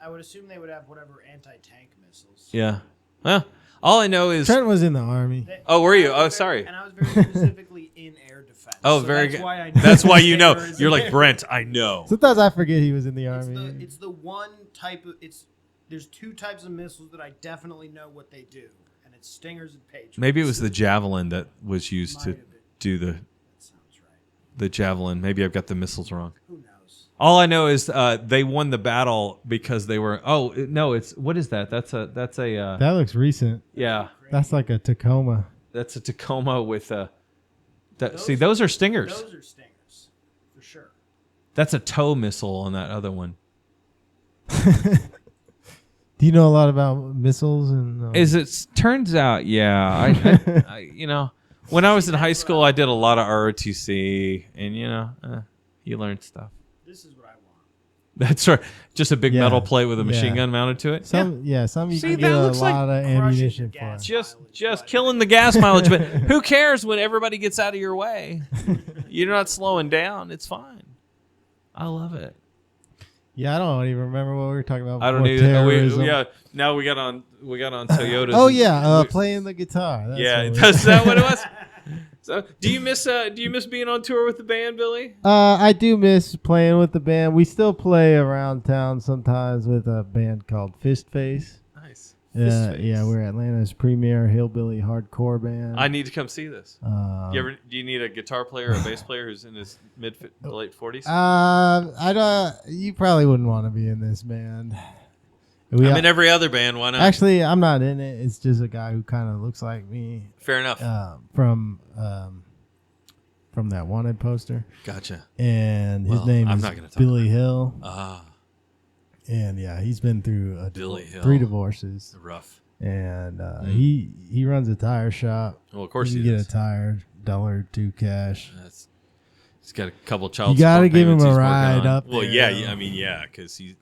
would assume they would have whatever anti-tank missiles. Yeah. Well, all I know is... Trent was in the Army. were you? Oh, sorry. And I was very specifically in air defense. Oh, so very that's good. why I know That's why you know. Stinger is You're in like, there. Brent, I know. Sometimes I forget he was in the Army. It's the one type of... There's two types of missiles that I definitely know what they do. And it's Stingers and Patriots. Maybe it was the Javelin that was used to do That sounds right. the Javelin. Maybe I've got the missiles wrong. Who knows? All I know is they won the battle because they were... Oh, no, it's... What is that? That's a... That looks recent. Yeah. That's like a Tacoma. That's a Tacoma with a... See, those are Stingers. Those are Stingers. For sure. That's a tow missile on that other one. Do you know a lot about missiles? And Turns out, yeah. I when I was in high school, I did a lot of ROTC, and you learn stuff. This is what I want. That's right. Just a big Yeah. metal plate with a machine Yeah. gun mounted to it. some you See, can that get a looks like lot of crushing ammunition the for. gas. Just killing the gas mileage, but who cares when everybody gets out of your way? You're not slowing down. It's fine. I love it. Yeah, I don't even remember what we were talking about. I don't before. need Terrorism. Now we got on Toyotas. Oh yeah, playing the guitar. That's Yeah, what is that what it was? So, do you miss being on tour with the band, Billy? I do miss playing with the band. We still play around town sometimes with a band called Fist Face. Nice. Fist Yeah, we're Atlanta's premier hillbilly hardcore band. I need to come see this. Um, Do you need a guitar player or a bass player who's in his late 40s? I don't. You probably wouldn't want to be in this band. I'm in every other band. Why not? Actually, I'm not in it. It's just a guy who kind of looks like me. Fair enough. From that wanted poster. Gotcha. And his name I'm is not gonna talk Billy Hill. And yeah, he's been through Billy Hill. 3 divorces. Rough. And he runs a tire shop. Well, of course you he get does. a tire, $1 cash. He's got a couple child You got to support give him payments a he's working ride on. up Well, there. yeah, I mean, yeah, because he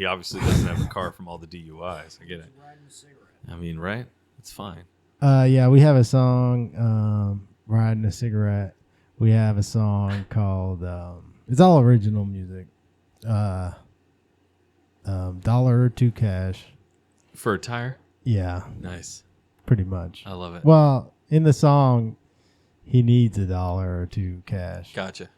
obviously doesn't have a car from all the DUIs. I get it. Riding a cigarette. I mean, right? It's fine. Yeah, we have a song, Riding a Cigarette. We have a song called, it's all original music. $1 cash. For a tire? Yeah, Nice. pretty much. I love it. Well, in the song, he needs $1 cash Gotcha.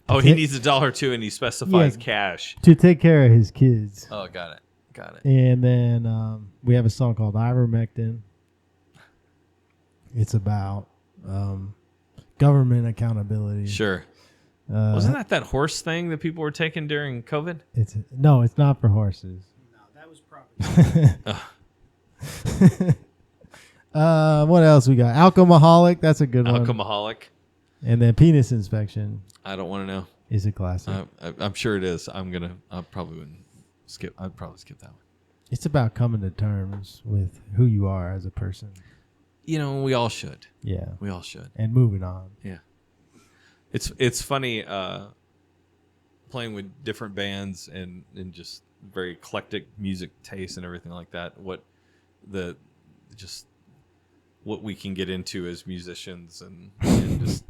Oh, he needs $1 and he specifies Yeah. cash. to take care of his kids. Oh, got it. Got it. And then we have a song called Ivermectin. It's about government accountability. Sure. Wasn't that horse thing that people were taking during COVID? It's not for horses. No, that was probably. What else we got? Alcoholic. That's a good one. Alcoholic. And then Penis Inspection I don't want to know. is a classic. I'm sure it is. I probably wouldn't skip. I'd probably skip that one. It's about coming to terms with who you are as a person. You know, we all should. Yeah. We all should. And moving on. Yeah. It's funny playing with different bands and just very eclectic music taste and everything like that. What we can get into as musicians and just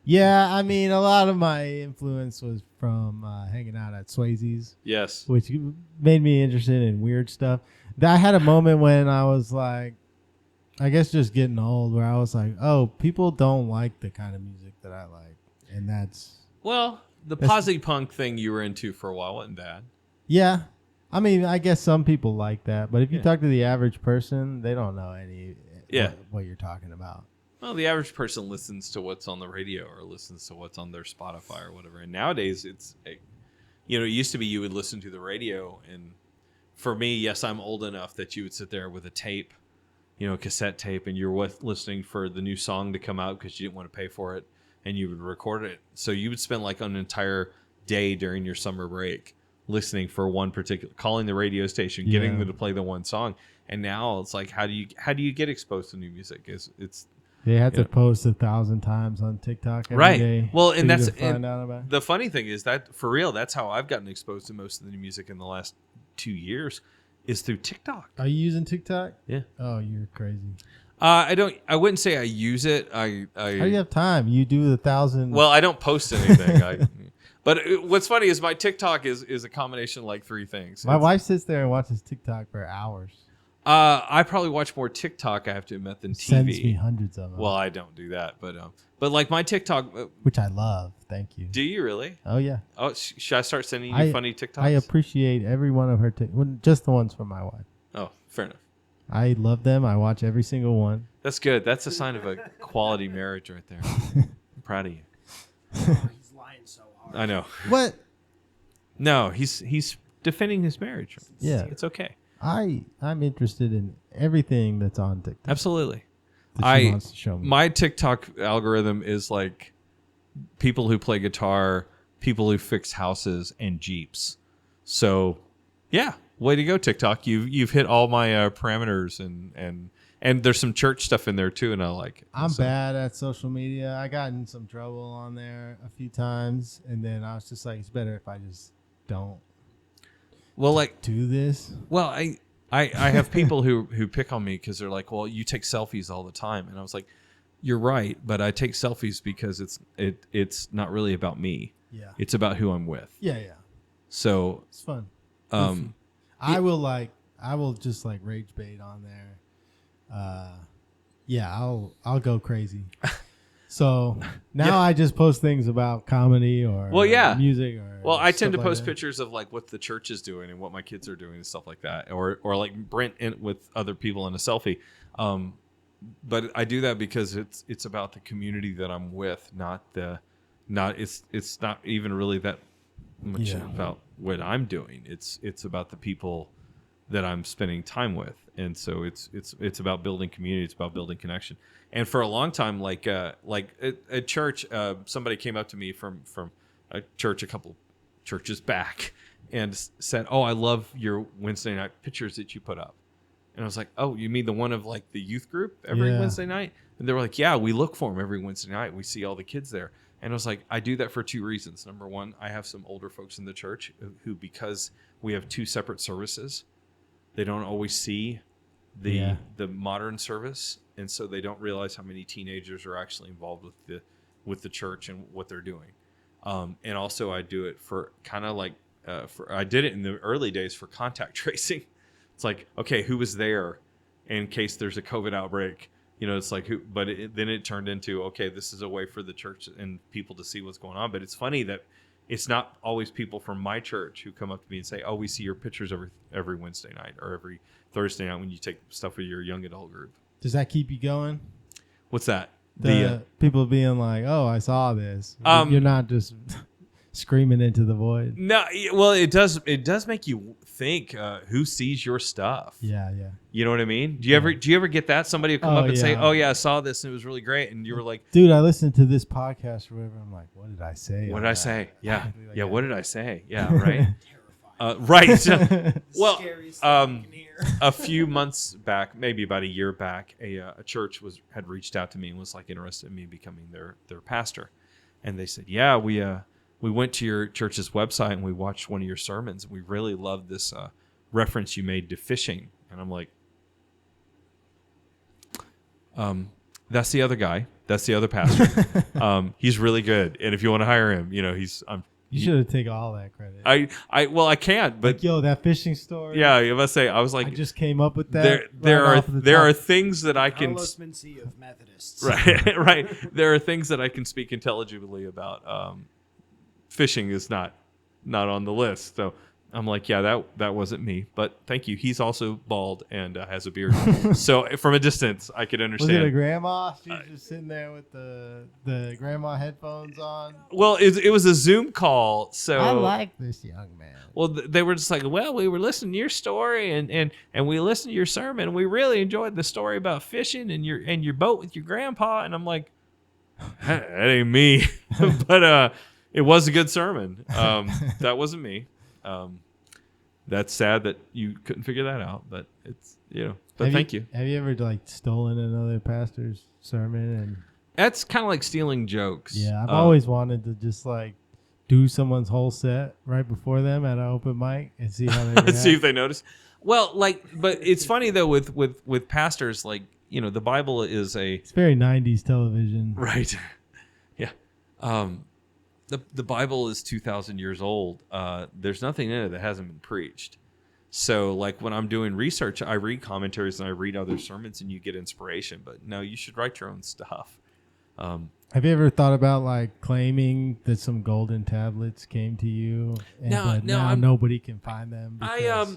Yeah, I mean, a lot of my influence was from hanging out at Swayze's, yes. which made me interested in weird stuff. I had a moment when I was like, I guess just getting old, where I was like, oh, people don't like the kind of music that I like. And that's... Well, the posse punk thing you were into for a while wasn't bad. Yeah. I mean, I guess some people like that. But if you Yeah. talk to the average person, they don't know Yeah. what you're talking about. Well, the average person listens to what's on the radio or listens to what's on their Spotify or whatever. And nowadays, it used to be you would listen to the radio. And for me, yes, I'm old enough that you would sit there with a tape, a cassette tape, and you're listening for the new song to come out because you didn't want to pay for it, and you would record it. So you would spend like an entire day during your summer break listening for one particular, calling the radio station, getting them to play the one song. And now it's like, how do you get exposed to new music? It's They had to post 1,000 times on TikTok every right. day. Well, for and you that's to find and out about it. the funny thing is that for real, that's how I've gotten exposed to most of the new music in the last 2 years is through TikTok. Are you using TikTok? Yeah. Oh, you're crazy. I wouldn't say I use it. How do you have time? You do 1,000. Well, I don't post anything. But what's funny is my TikTok is a combination of like 3 things. My wife sits there and watches TikTok for hours. I probably watch more TikTok, I have to admit, than TV. Sends me hundreds of them. Well, I don't do that, but like my TikTok. Which I love. Thank you. Do you really? Oh, yeah. Oh, should I start sending you funny TikToks? I appreciate every one of her just the ones from my wife. Oh, fair enough. I love them. I watch every single one. That's good. That's a sign of a quality marriage right there. I'm proud of you. He's lying so hard. I know. What? No, he's defending his marriage. Yeah. It's okay. I'm interested in everything that's on TikTok. Absolutely. That she wants to show me. My TikTok algorithm is like people who play guitar, people who fix houses, and Jeeps. So, yeah, way to go, TikTok. You've hit all my parameters, and there's some church stuff in there too, and I like it. I'm bad at social media. I got in some trouble on there a few times, and then I was just like, it's better if I just don't. Well, like do this. Well, I have people who pick on me because they're like, well, you take selfies all the time, and I was like, you're right, but I take selfies because it's not really about me. Yeah. It's about who I'm with. Yeah. So it's fun. I will just like rage bait on there. Yeah, I'll go crazy. So now I just post things about comedy or music or Well, I tend to stuff like post that. pictures of like what the church is doing and what my kids are doing and stuff like that, or like Brent with other people in a selfie. But I do that because it's about the community that I'm with, it's not even really that much about what I'm doing. It's about the people that I'm spending time with, and so it's about building community. It's about building connection. And for a long time, like at church, somebody came up to me from a church a couple churches back and said, "Oh, I love your Wednesday night pictures that you put up." And I was like, "Oh, you mean the one of like the youth group every Wednesday night?" And they were like, "Yeah, we look for them every Wednesday night. We see all the kids there." And I was like, I do that for two reasons. Number one, I have some older folks in the church who, because we have two separate services, they don't always see the modern service, and so they don't realize how many teenagers are actually involved with the church and what they're doing. And also, I do it for kind of like I did it in the early days for contact tracing. It's like, okay, who was there in case there's a COVID outbreak? You know, it's like who, but then it turned into, okay, this is a way for the church and people to see what's going on. But it's funny that it's not always people from my church who come up to me and say, "Oh, we see your pictures every Wednesday night or every Thursday night when you take stuff with your young adult group." Does that keep you going? What's that? The people being like, "Oh, I saw this." You're not just screaming into the void. No, well, it does make you think who sees your stuff. Yeah. You know what I mean? Do you ever get that somebody will come up and say, "Oh yeah, I saw this and it was really great," and you were like, "Dude, I listened to this podcast or whatever." I'm like, "What did I say?" What did I say? Yeah, Like yeah. that. What did I say? Yeah, right. Right. Well, Scariest thing you can hear. a few months back, maybe about a year back, a church had reached out to me and was like interested in me becoming their pastor, and they said, "Yeah, we went to your church's website and we watched one of your sermons. We really loved this reference you made to fishing." And I'm like, that's the other guy. That's the other pastor. He's really good. And if you want to hire him, You should have taken all that credit. I can't, but like, yo, that fishing story. yeah, I must say, I was like, I just came up with that. there are things that I can Carlos Mencia of Methodists. right. There are things that I can speak intelligibly about. Fishing is not on the list. So I'm like, yeah, that wasn't me. But thank you. He's also bald and has a beard. So from a distance, I could understand. Was it a grandma? She was just sitting there with the grandma headphones on. Well, it was a Zoom call. So I like this young man. Well, they were just like, well, we were listening to your story and we listened to your sermon. And we really enjoyed the story about fishing and your boat with your grandpa. And I'm like, that ain't me. But it was a good sermon. That wasn't me. That's sad that you couldn't figure that out, but it's, but thank you. Have you ever like stolen another pastor's sermon? And That's kind of like stealing jokes. yeah, I've always wanted to just like do someone's whole set right before them at an open mic and see how they react. See if they notice. Well, but it's funny though with pastors, like, the Bible is it's very 90s television. Right. Yeah. The Bible is 2,000 years old. There's nothing in it that hasn't been preached. So, like, when I'm doing research, I read commentaries and I read other sermons and you get inspiration. But no, you should write your own stuff. Have you ever thought about, like, claiming that some golden tablets came to you? But now nobody can find them?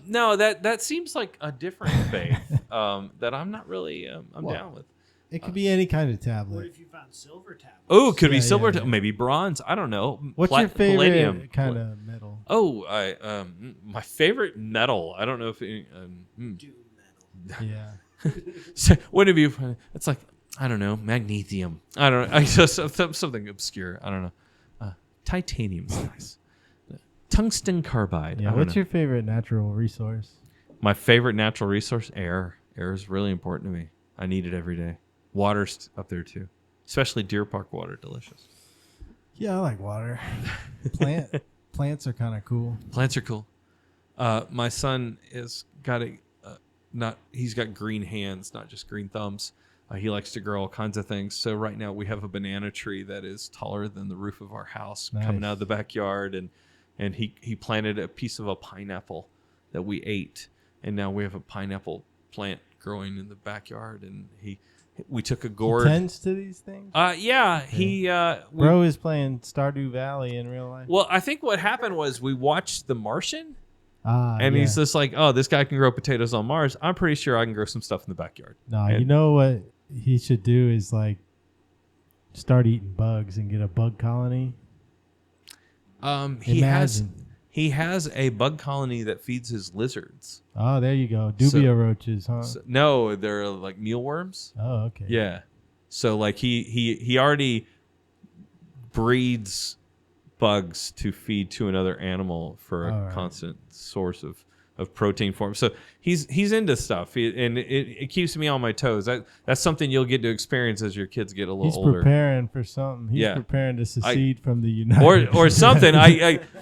No, that seems like a different faith that I'm not really I'm down with. It could be any kind of tablet. What if you found silver tablets? Oh, it could be Yeah, silver, yeah. maybe bronze. I don't know. What's your favorite Palladium kind of metal? Oh, my favorite metal. I don't know if Doom metal. Yeah. So, what have you? It's like, I don't know, magnesium. I don't know. Something obscure. I don't know. Titanium's nice. Tungsten carbide. Yeah. What's your favorite natural resource? My favorite natural resource? Air. Air is really important to me. I need it every day. Water's up there too, especially Deer Park water. Delicious. Yeah, I like water. Plants are kind of cool. Plants are cool. My son has got he's got green hands, not just green thumbs. He likes to grow all kinds of things. So right now we have a banana tree that is taller than the roof of our house coming out of the backyard. And he planted a piece of a pineapple that we ate. And now we have a pineapple plant growing in the backyard. And We took a He gourd. tends to these things. Yeah, he. Bro is playing Stardew Valley in real life. Well, I think what happened was we watched The Martian, yeah. and he's just like, "Oh, this guy can grow potatoes on Mars. I'm pretty sure I can grow some stuff in the backyard." No, And- you know what he should do is like start eating bugs and get a bug colony. He has a bug colony that feeds his lizards. Oh, there you go. Dubia roaches, huh? No, they're like mealworms. Oh, okay. Yeah. So like he already breeds bugs to feed to another animal for a constant source of protein for him. So he's into stuff, and it keeps me on my toes. That's something you'll get to experience as your kids get a little older. He's preparing for something. He's preparing to secede from the United or something.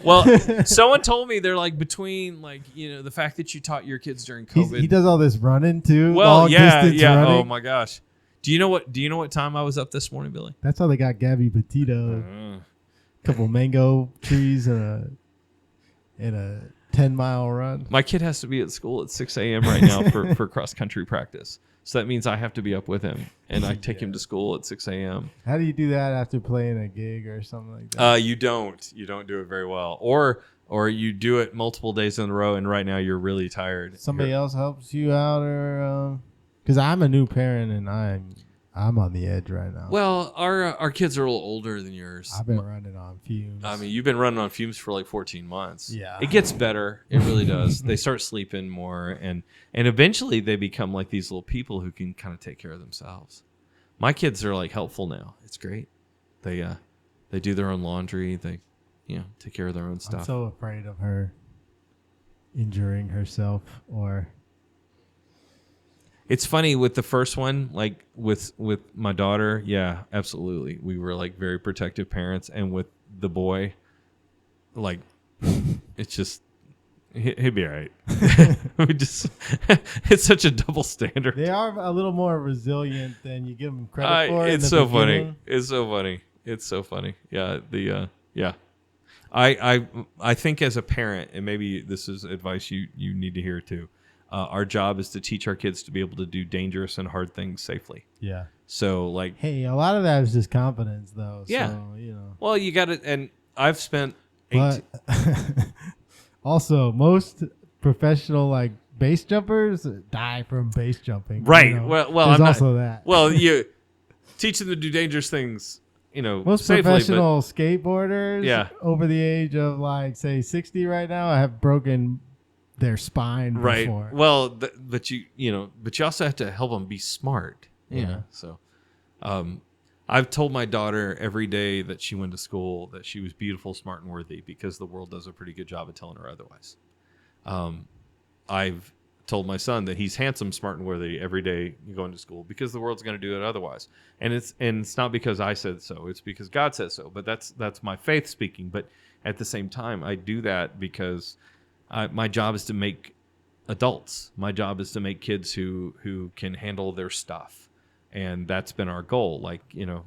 Well, someone told me they're like between the fact that you taught your kids during COVID. He does all this running too. Well, long yeah. distance running. Oh my gosh. Do you know what time I was up this morning, Billy? That's how they got Gabby Petito. A couple mango trees and a 10-mile run. My kid has to be at school at 6 a.m. right now for cross-country practice. So that means I have to be up with him, and I take him to school at 6 a.m. How do you do that after playing a gig or something like that? You don't do it very well. Or you do it multiple days in a row, and right now you're really tired. Somebody else helps you out, or because I'm a new parent and I'm on the edge right now. Well, our kids are a little older than yours. I've been running on fumes. I mean, you've been running on fumes for like 14 months. Yeah. It gets better. It really does. They start sleeping more, and eventually they become like these little people who can kind of take care of themselves. My kids are like helpful now. It's great. They do their own laundry. They take care of their own stuff. I'm so afraid of her injuring herself or... It's funny with the first one, like with my daughter. Yeah, absolutely. We were like very protective parents, and with the boy, like it's just he'd be all right. It's such a double standard. They are a little more resilient than you give them credit for. It's so funny. It's so funny. It's so funny. Yeah. Yeah. I think as a parent, and maybe this is advice you need to hear too. Our job is to teach our kids to be able to do dangerous and hard things safely. Yeah. So like, hey, a lot of that is just confidence, though. Yeah. So, Well, you got it, and I've spent. But also, most professional base jumpers die from base jumping. Right. Well, there's I'm also not, that. Well, you teach them to do dangerous things. Most safely, professional skateboarders, Yeah. over the age of say 60 right now, have broken their spine Right. before. Well, but you also have to help them be smart. Yeah. So, I've told my daughter every day that she went to school that she was beautiful, smart, and worthy because the world does a pretty good job of telling her otherwise. I've told my son that he's handsome, smart, and worthy every day going to school because the world's going to do it otherwise. And it's not because I said so; it's because God says so. But that's my faith speaking. But at the same time, I do that because my job is to make adults. My job is to make kids who can handle their stuff, and that's been our goal.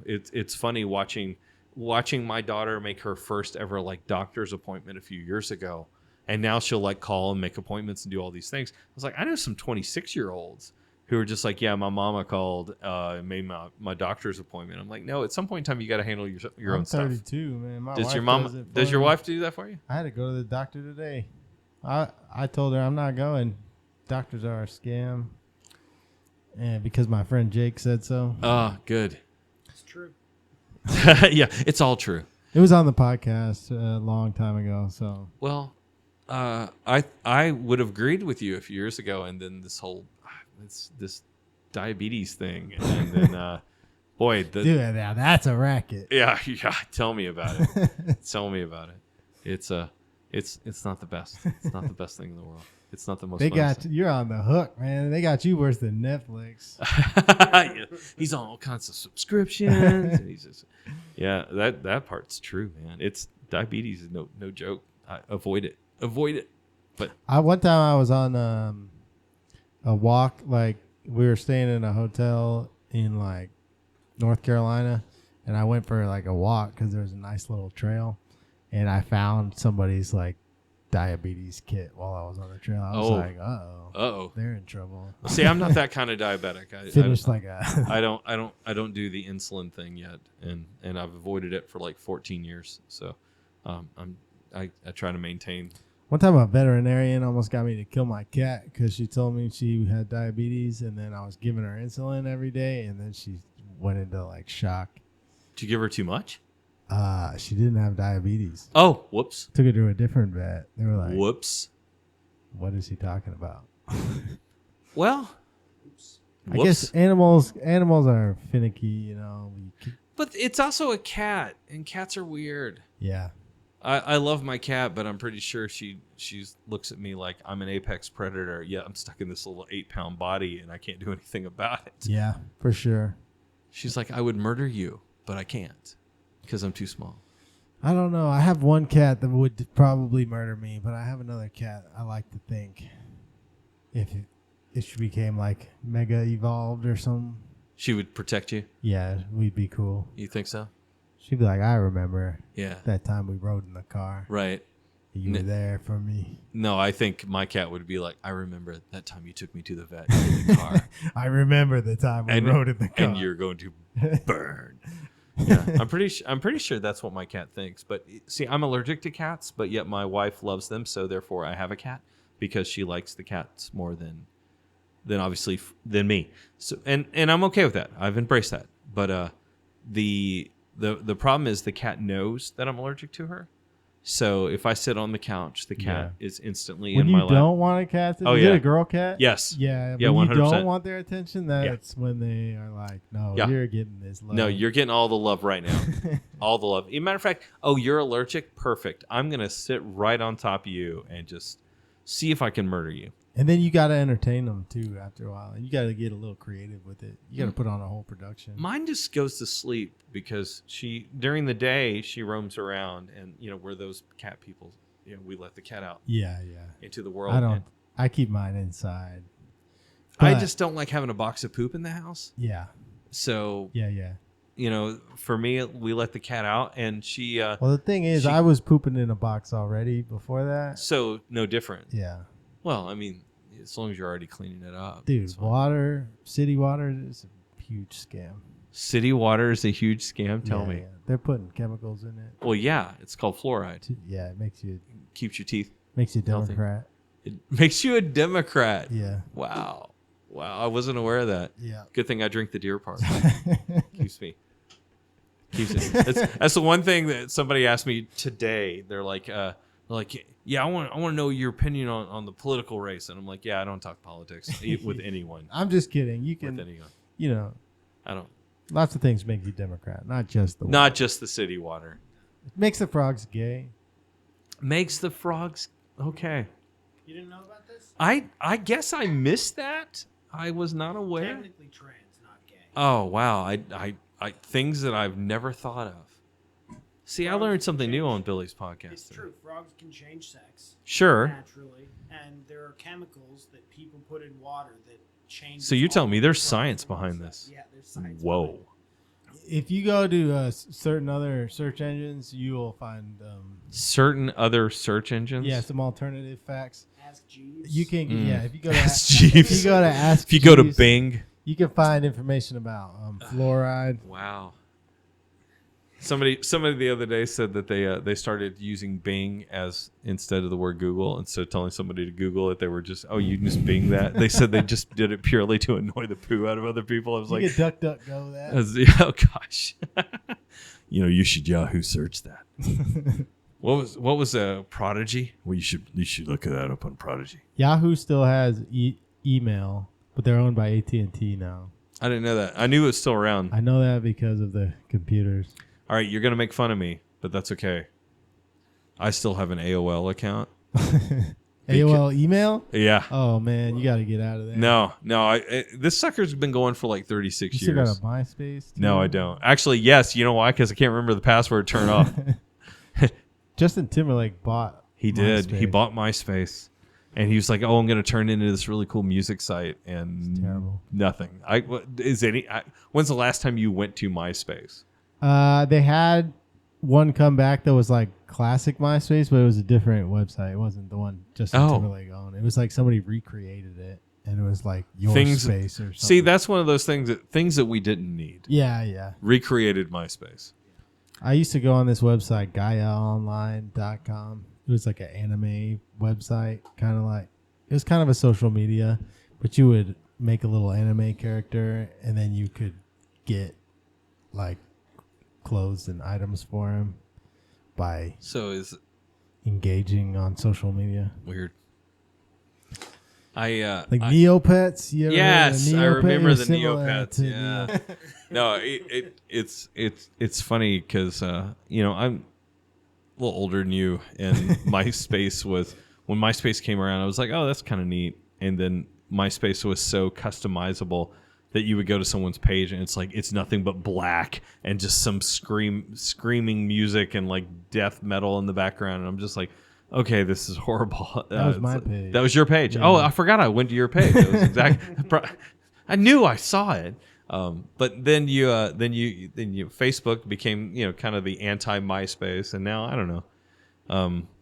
It's funny watching my daughter make her first ever doctor's appointment a few years ago, and now she'll call and make appointments and do all these things. I was like, I know some 26-year-olds who are just like, yeah, my mama called and made my doctor's appointment. I'm like, no, at some point in time you got to handle your own stuff. 32, man. My Does wife your mom? does it for Does your me. wife do that for you? I had to go to the doctor today. I told her I'm not going. Doctors are a scam. And because my friend Jake said so. Good. It's true. Yeah, it's all true. It was on the podcast a long time ago. So Well, I would have agreed with you a few years ago, and then this diabetes thing, and then boy, dude, now that's a racket. yeah, tell me about it. Tell me about it. It's not the best. It's not the best thing in the world. It's not the most. They fun got thing. you're on the hook, man. They got you worse than Netflix. He's on all kinds of subscriptions. And he's just, that part's true, man. It's diabetes is no joke. Avoid it. But One time I was on a walk. We were staying in a hotel in North Carolina, and I went for a walk because there was a nice little trail, and I found somebody's diabetes kit while I was on the trail. I was like, Uh-oh. they're in trouble. See, I'm not that kind of diabetic. Finished like a. I don't do the insulin thing yet, and I've avoided it for like 14 years. So, I try to maintain. One time a veterinarian almost got me to kill my cat because she told me she had diabetes, and then I was giving her insulin every day, and then she went into like shock. Did you give her too much? She didn't have diabetes. Oh, whoops. Took her to a different vet. They were like, Whoops. "What is he talking about?" Well, I guess animals are finicky, you know. But it's also a cat, and cats are weird. Yeah. I love my cat, but I'm pretty sure she looks at me like I'm an apex predator. Yeah, I'm stuck in this little 8-pound body, and I can't do anything about it. Yeah, for sure. She's like, I would murder you, but I can't because I'm too small. I don't know. I have one cat that would probably murder me, but I have another cat. I like to think if she became like mega evolved or something. She would protect you? Yeah, we'd be cool. You think so? She'd be like, I remember Yeah. that time we rode in the car. Right. You were there for me. No, I think my cat would be like, I remember that time you took me to the vet in the car. I remember the time we rode in the car. And you're going to burn. Yeah, I'm pretty sure that's what my cat thinks. But see, I'm allergic to cats, but yet my wife loves them, so therefore I have a cat because she likes the cats more than obviously than me. So and I'm okay with that. I've embraced that. But the problem is the cat knows that I'm allergic to her. So if I sit on the couch, the cat is instantly in my lap. When you don't want a cat, is it a girl cat? Yes. Yeah. Yeah, when 100%. you don't want their attention, that's when they are like, no, you're getting this love. No, you're getting all the love right now. All the love. As a matter of fact, you're allergic? Perfect. I'm going to sit right on top of you and just see if I can murder you. And then you got to entertain them, too, after a while. And you got to get a little creative with it. You got to put on a whole production. Mine just goes to sleep because during the day, she roams around. And, we're those cat people. We let the cat out into the world. I keep mine inside. I just don't like having a box of poop in the house. Yeah. So, yeah. For me, we let the cat out. And she... well, the thing is, I was pooping in a box already before that. So, no different. Yeah. Well, I mean... As long as you're already cleaning it up. Dude, city water is a huge scam. City water is a huge scam? Tell me. Yeah. They're putting chemicals in it. Well, yeah. It's called fluoride. Yeah, it keeps your teeth. Makes you a healthy. Democrat. It makes you a Democrat. Yeah. Wow. I wasn't aware of that. Yeah. Good thing I drink the Deer Park. Keeps it. That's the one thing that somebody asked me today. They're like, yeah, I want to know your opinion on the political race. And I'm like, yeah, I don't talk politics with anyone. I'm just kidding. You can, with anyone. I don't. Lots of things make you Democrat, not just the water. Not just the city water. It makes the frogs gay. Makes the frogs okay. You didn't know about this? I guess I missed that. I was not aware. Technically trans, not gay. Oh wow! I things that I've never thought of. See, Frogs I learned something new change. on Billy's podcast. It's true. Frogs can change sex Sure. naturally, and there are chemicals that people put in water that change. So you're telling me there's science behind this? Yeah, there's science. Whoa. If you go to certain other search engines, you will find Certain other search engines? some alternative facts. Ask Jeeves. You can if you go to Ask Jeeves. if you go to Ask If you go to Jeeves, Bing. you can find information about fluoride. Wow. Somebody the other day said that they started using Bing as instead of the word Google. Instead of telling somebody to Google it, they were just, you can just Bing that. They said they just did it purely to annoy the poo out of other people. I was You like, can DuckDuckGo that. oh gosh. You should Yahoo search that. What was a Prodigy? Well, you should look that up on Prodigy. Yahoo still has email, but they're owned by AT&T now. I didn't know that. I knew it was still around. I know that because of the computers. All right, you're going to make fun of me, but that's okay. I still have an AOL account. AOL email? Yeah. Oh, man, you got to get out of there. No. This sucker's been going for like 36 you years. still got a MySpace? Too? No, I don't. Actually, yes. You know why? Because I can't remember the password to turn off. Justin Timberlake bought He did. MySpace. He bought MySpace. And he was like, I'm going to turn it into this really cool music site. And It's terrible. Nothing. When's the last time you went to MySpace? They had one come back that was like Classic MySpace, but it was a different website. It wasn't the one Justin Timberlake owned. It was like somebody recreated it, and it was like your space or something. See, that's one of those things that we didn't need. Yeah. Recreated MySpace. I used to go on this website, GaiaOnline.com. It was like an anime website, kind of like, it was kind of a social media, but you would make a little anime character, and then you could get like clothes and items for him by engaging on social media. Weird. Like Neopets. Yes, I remember the Neopets. Yeah. No, it's funny because I'm a little older than you, and MySpace when MySpace came around, I was like, oh, that's kind of neat. And then MySpace was so customizable that you would go to someone's page and it's nothing but black and just some screaming music and like death metal in the background, and I'm just like, okay, this is horrible. That was my page. That was your page. Yeah. Oh, I forgot I went to your page. That was exactly. I knew I saw it. But then you Facebook became kind of the anti MySpace, and now I don't know.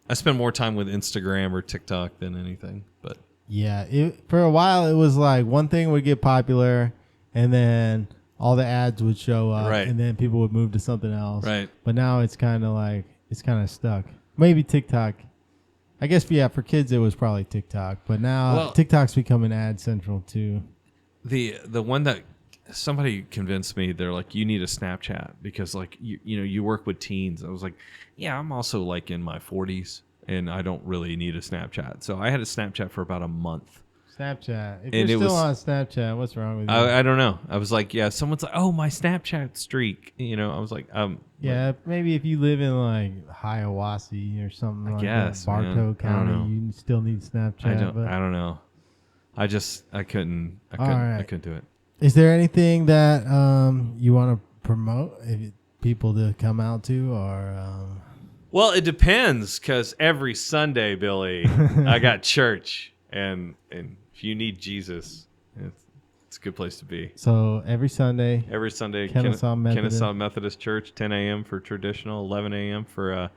I spend more time with Instagram or TikTok than anything. But yeah, for a while it was like one thing would get popular, and then all the ads would show up, right, and then people would move to something else. Right. But now it's kind of stuck. Maybe TikTok. I guess for kids it was probably TikTok, but now TikTok's becoming ad central too. The one that somebody convinced me, they're like, you need a Snapchat because like you work with teens. I was like, yeah, I'm also like in my 40s and I don't really need a Snapchat. So I had a Snapchat for about a month. Snapchat. If you're still on Snapchat, what's wrong with you? I don't know. I was like, yeah, someone's like, oh, my Snapchat streak. I was like, yeah, maybe if you live in like Hiawassee or something like that, Bartow County, you still need Snapchat. I don't know. I couldn't do it. Is there anything that you want to promote people to come out to, or? Well, it depends, because every Sunday, Billy, I got church, and if you need Jesus, it's a good place to be. So every Sunday, Kennesaw Methodist Church, 10 a.m. for traditional, 11 a.m. for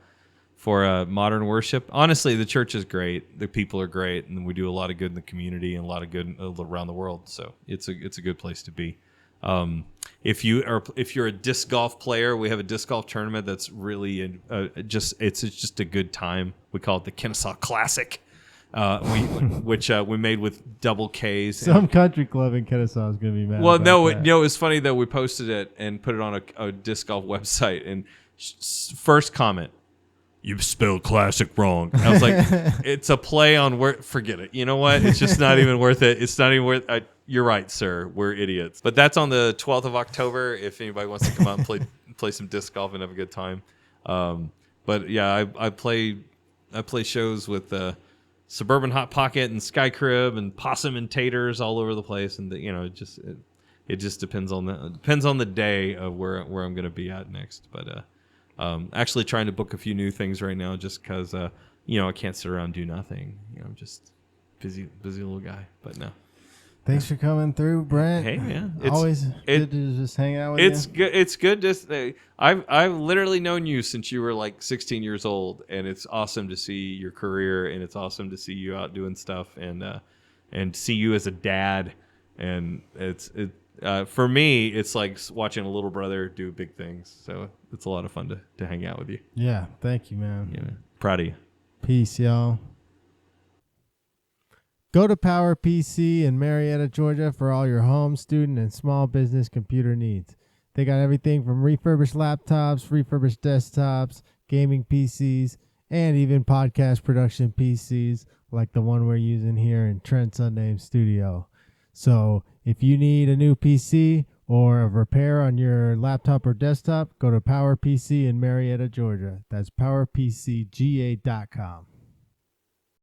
modern worship. Honestly, the church is great. The people are great, and we do a lot of good in the community and a lot of good around the world. So it's a good place to be. If you're a disc golf player, we have a disc golf tournament that's really it's just a good time. We call it the Kennesaw Klassic. Which we made with double Ks. Some country club in Kennesaw is going to be mad. Well, no, it was funny that we posted it and put it on a disc golf website. And first comment, you spelled classic wrong. I was like, it's a play on word. Forget it. You know what? It's just not even worth it. It's not even worth. You're right, sir. We're idiots. But that's on the 12th of October. If anybody wants to come out and play some disc golf and have a good time. But yeah, I play shows with Suburban Hot Pocket and Sky Crib and Possum and Taters all over the place, and it just depends on the day of where I'm going to be at next. But actually trying to book a few new things right now, just because I can't sit around and do nothing. I'm just busy little guy. But no. Thanks for coming through, Brent. Hey man, it's always good to just hang out with you. It's good. I've literally known you since you were like 16 years old, and it's awesome to see your career, and it's awesome to see you out doing stuff, and see you as a dad. And for me, it's like watching a little brother do big things. So it's a lot of fun to hang out with you. Yeah, thank you, man. Yeah, proud of you. Peace, y'all. Go to PowerPC in Marietta, Georgia for all your home, student, and small business computer needs. They got everything from refurbished laptops, refurbished desktops, gaming PCs, and even podcast production PCs like the one we're using here in Trent's unnamed studio. So if you need a new PC or a repair on your laptop or desktop, go to PowerPC in Marietta, Georgia. That's PowerPCGA.com.